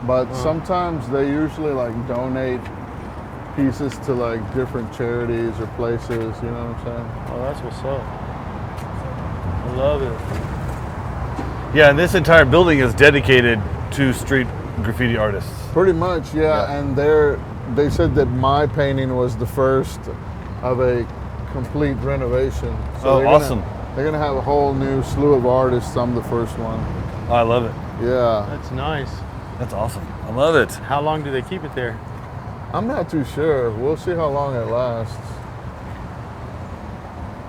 But sometimes they usually like donate pieces to like different charities or places, you know what I'm saying? Oh, that's what's up. I love it. Yeah, and this entire building is dedicated to street graffiti artists. Pretty much, yeah. And they said that my painting was the first of a complete renovation. So awesome. They're gonna have a whole new slew of artists. I'm the first one. Oh, I love it. Yeah. That's nice. That's awesome. I love it. How long do they keep it there? I'm not too sure. We'll see how long it lasts.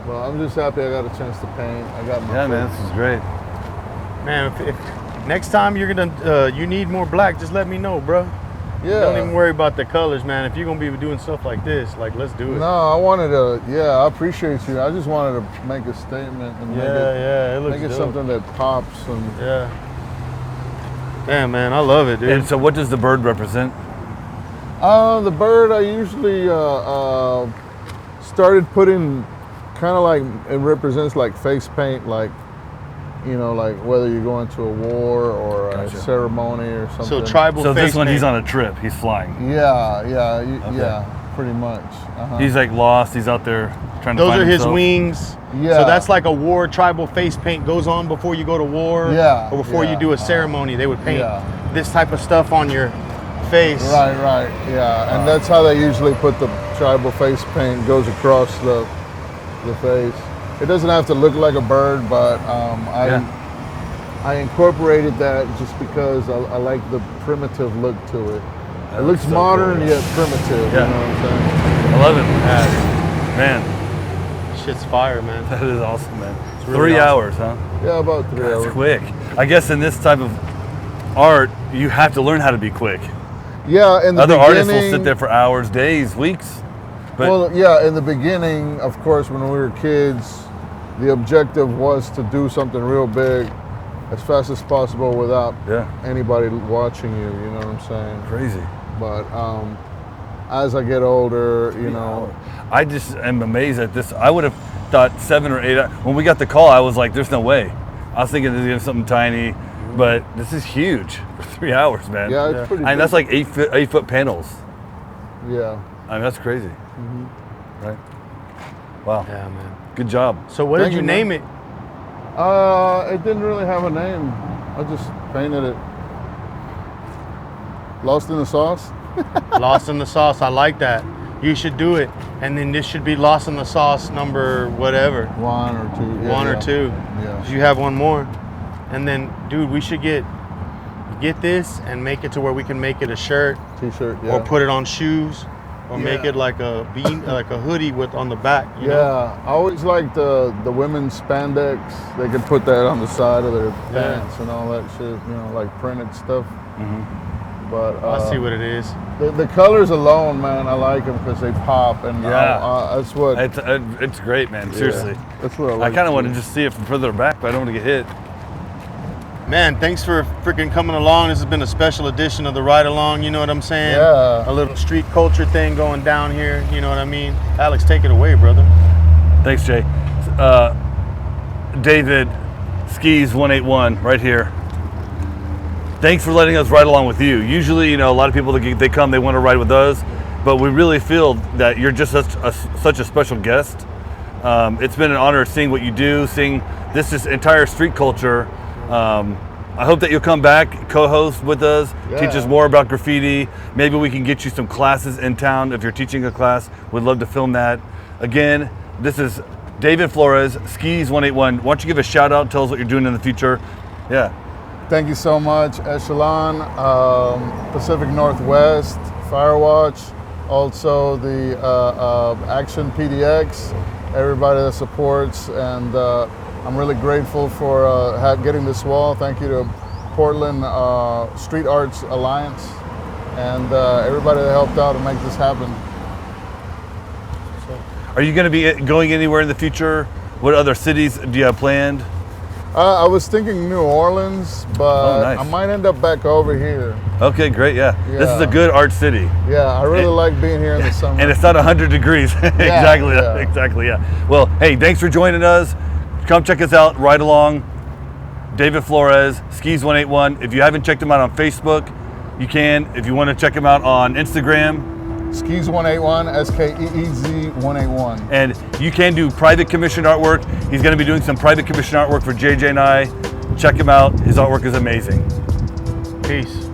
Well, I'm just happy I got a chance to paint. I got my man, this is great. Man, if next time you're gonna you need more black, just let me know, bro. Yeah. Don't even worry about the colors, man. If you're gonna be doing stuff like this, like, let's do it. No, I wanted to. Yeah, I appreciate you. I just wanted to make a statement and it looks make it dope. something that pops. And Yeah. Damn, man, I love it, dude. And so, what does the bird represent? The bird, I usually started putting kind of like, it represents like face paint, like, you know, like whether you're going to a war or a ceremony or something. So tribal. So face this one, paint. he's on a trip. He's flying. Yeah, yeah, pretty much. He's like lost. He's out there trying to Those find are his himself. wings. Yeah. So that's like a war tribal face paint goes on before you go to war. Yeah, Or before you yeah, do a ceremony, they would paint yeah. this type of stuff on your face. Right, yeah. And that's how they usually put the tribal face paint, goes across the face. It doesn't have to look like a bird, but I incorporated that just because I like the primitive look to it. It looks so modern cool. yet primitive, Yeah. you know what I'm saying? I love it. Man, Shit's fire, man. that is awesome, man. really 3 awesome. hours, huh? Yeah, about 3 hours. That's quick. I guess in this type of art, you have to learn how to be quick. Yeah, in the Other beginning, artists will sit there for hours, days, weeks. But well, yeah, in the beginning, of course, when we were kids, the objective was to do something real big as fast as possible without anybody watching you, you know what I'm saying? crazy. But as I get older, you know. I just am amazed at this. I would have thought 7 or 8. When we got the call, I was like, there's no way. I was thinking this is something tiny, but this is huge for 3 hours, man. Yeah, it's pretty big. And that's like 8-foot panels. Yeah. I mean, that's crazy. Right? Wow. Yeah, man. Good job. So what Thank did you you, name man. it? It didn't really have a name. I just painted it. Lost in the Sauce? Lost in the Sauce. I like that. You should do it. And then this should be Lost in the Sauce number whatever. 1 or 2. Yeah, One or two. Yeah. You have one more. And then, dude, we should get this and make it to where we can make it a shirt T-shirt, yeah. or put it on shoes or make Yeah. it like a bean, like a hoodie with on the back. You know? Yeah, I always liked the women's spandex. They could put that on the side of their pants and all that shit, you know, like printed stuff. But I see what it is. the colors alone, man, I like them because they pop, and that's what. It's great, man. Seriously. That's what I I like. kind of want to just see it from further back, but I don't want to get hit. Man, thanks for freaking coming along. This has been a special edition of the Ride Along, you know what I'm saying? Yeah. A little street culture thing going down here, you know what I mean? Alex, take it away, brother. Thanks, Jay. David, Skeez181, right here. Thanks for letting us ride along with you. Usually, you know, a lot of people, they come, they want to ride with us, but we really feel that you're just such a special guest. It's been an honor seeing what you do, seeing this entire street culture. I hope that you'll come back, co-host with us, teach us more about graffiti. Maybe we can get you some classes in town if you're teaching a class. We'd love to film that. Again, this is David Flores, Skeez181. Why don't you give a shout out, tell us what you're doing in the future. Yeah. Thank you so much, Echelon, Pacific Northwest, Firewatch, also the Action PDX, everybody that supports, and I'm really grateful for getting this wall. Thank you to Portland Street Arts Alliance and everybody that helped out to make this happen. Are you going to be going anywhere in the future? What other cities do you have planned? I was thinking New Orleans, but nice. I might end up back over here. Okay, great, yeah. This is a good art city. Yeah, I really like being here in the summer. And it's not 100 degrees. Exactly, yeah. Well, hey, thanks for joining us. Come check us out, Ride Along. David Flores, Skeez181. If you haven't checked him out on Facebook, you can. If you want to check him out on Instagram, Skeez181, SKEEZ181. and you can do private commissioned artwork. He's going to be doing some private commissioned artwork for JJ and I. Check him out. His artwork is amazing. Peace.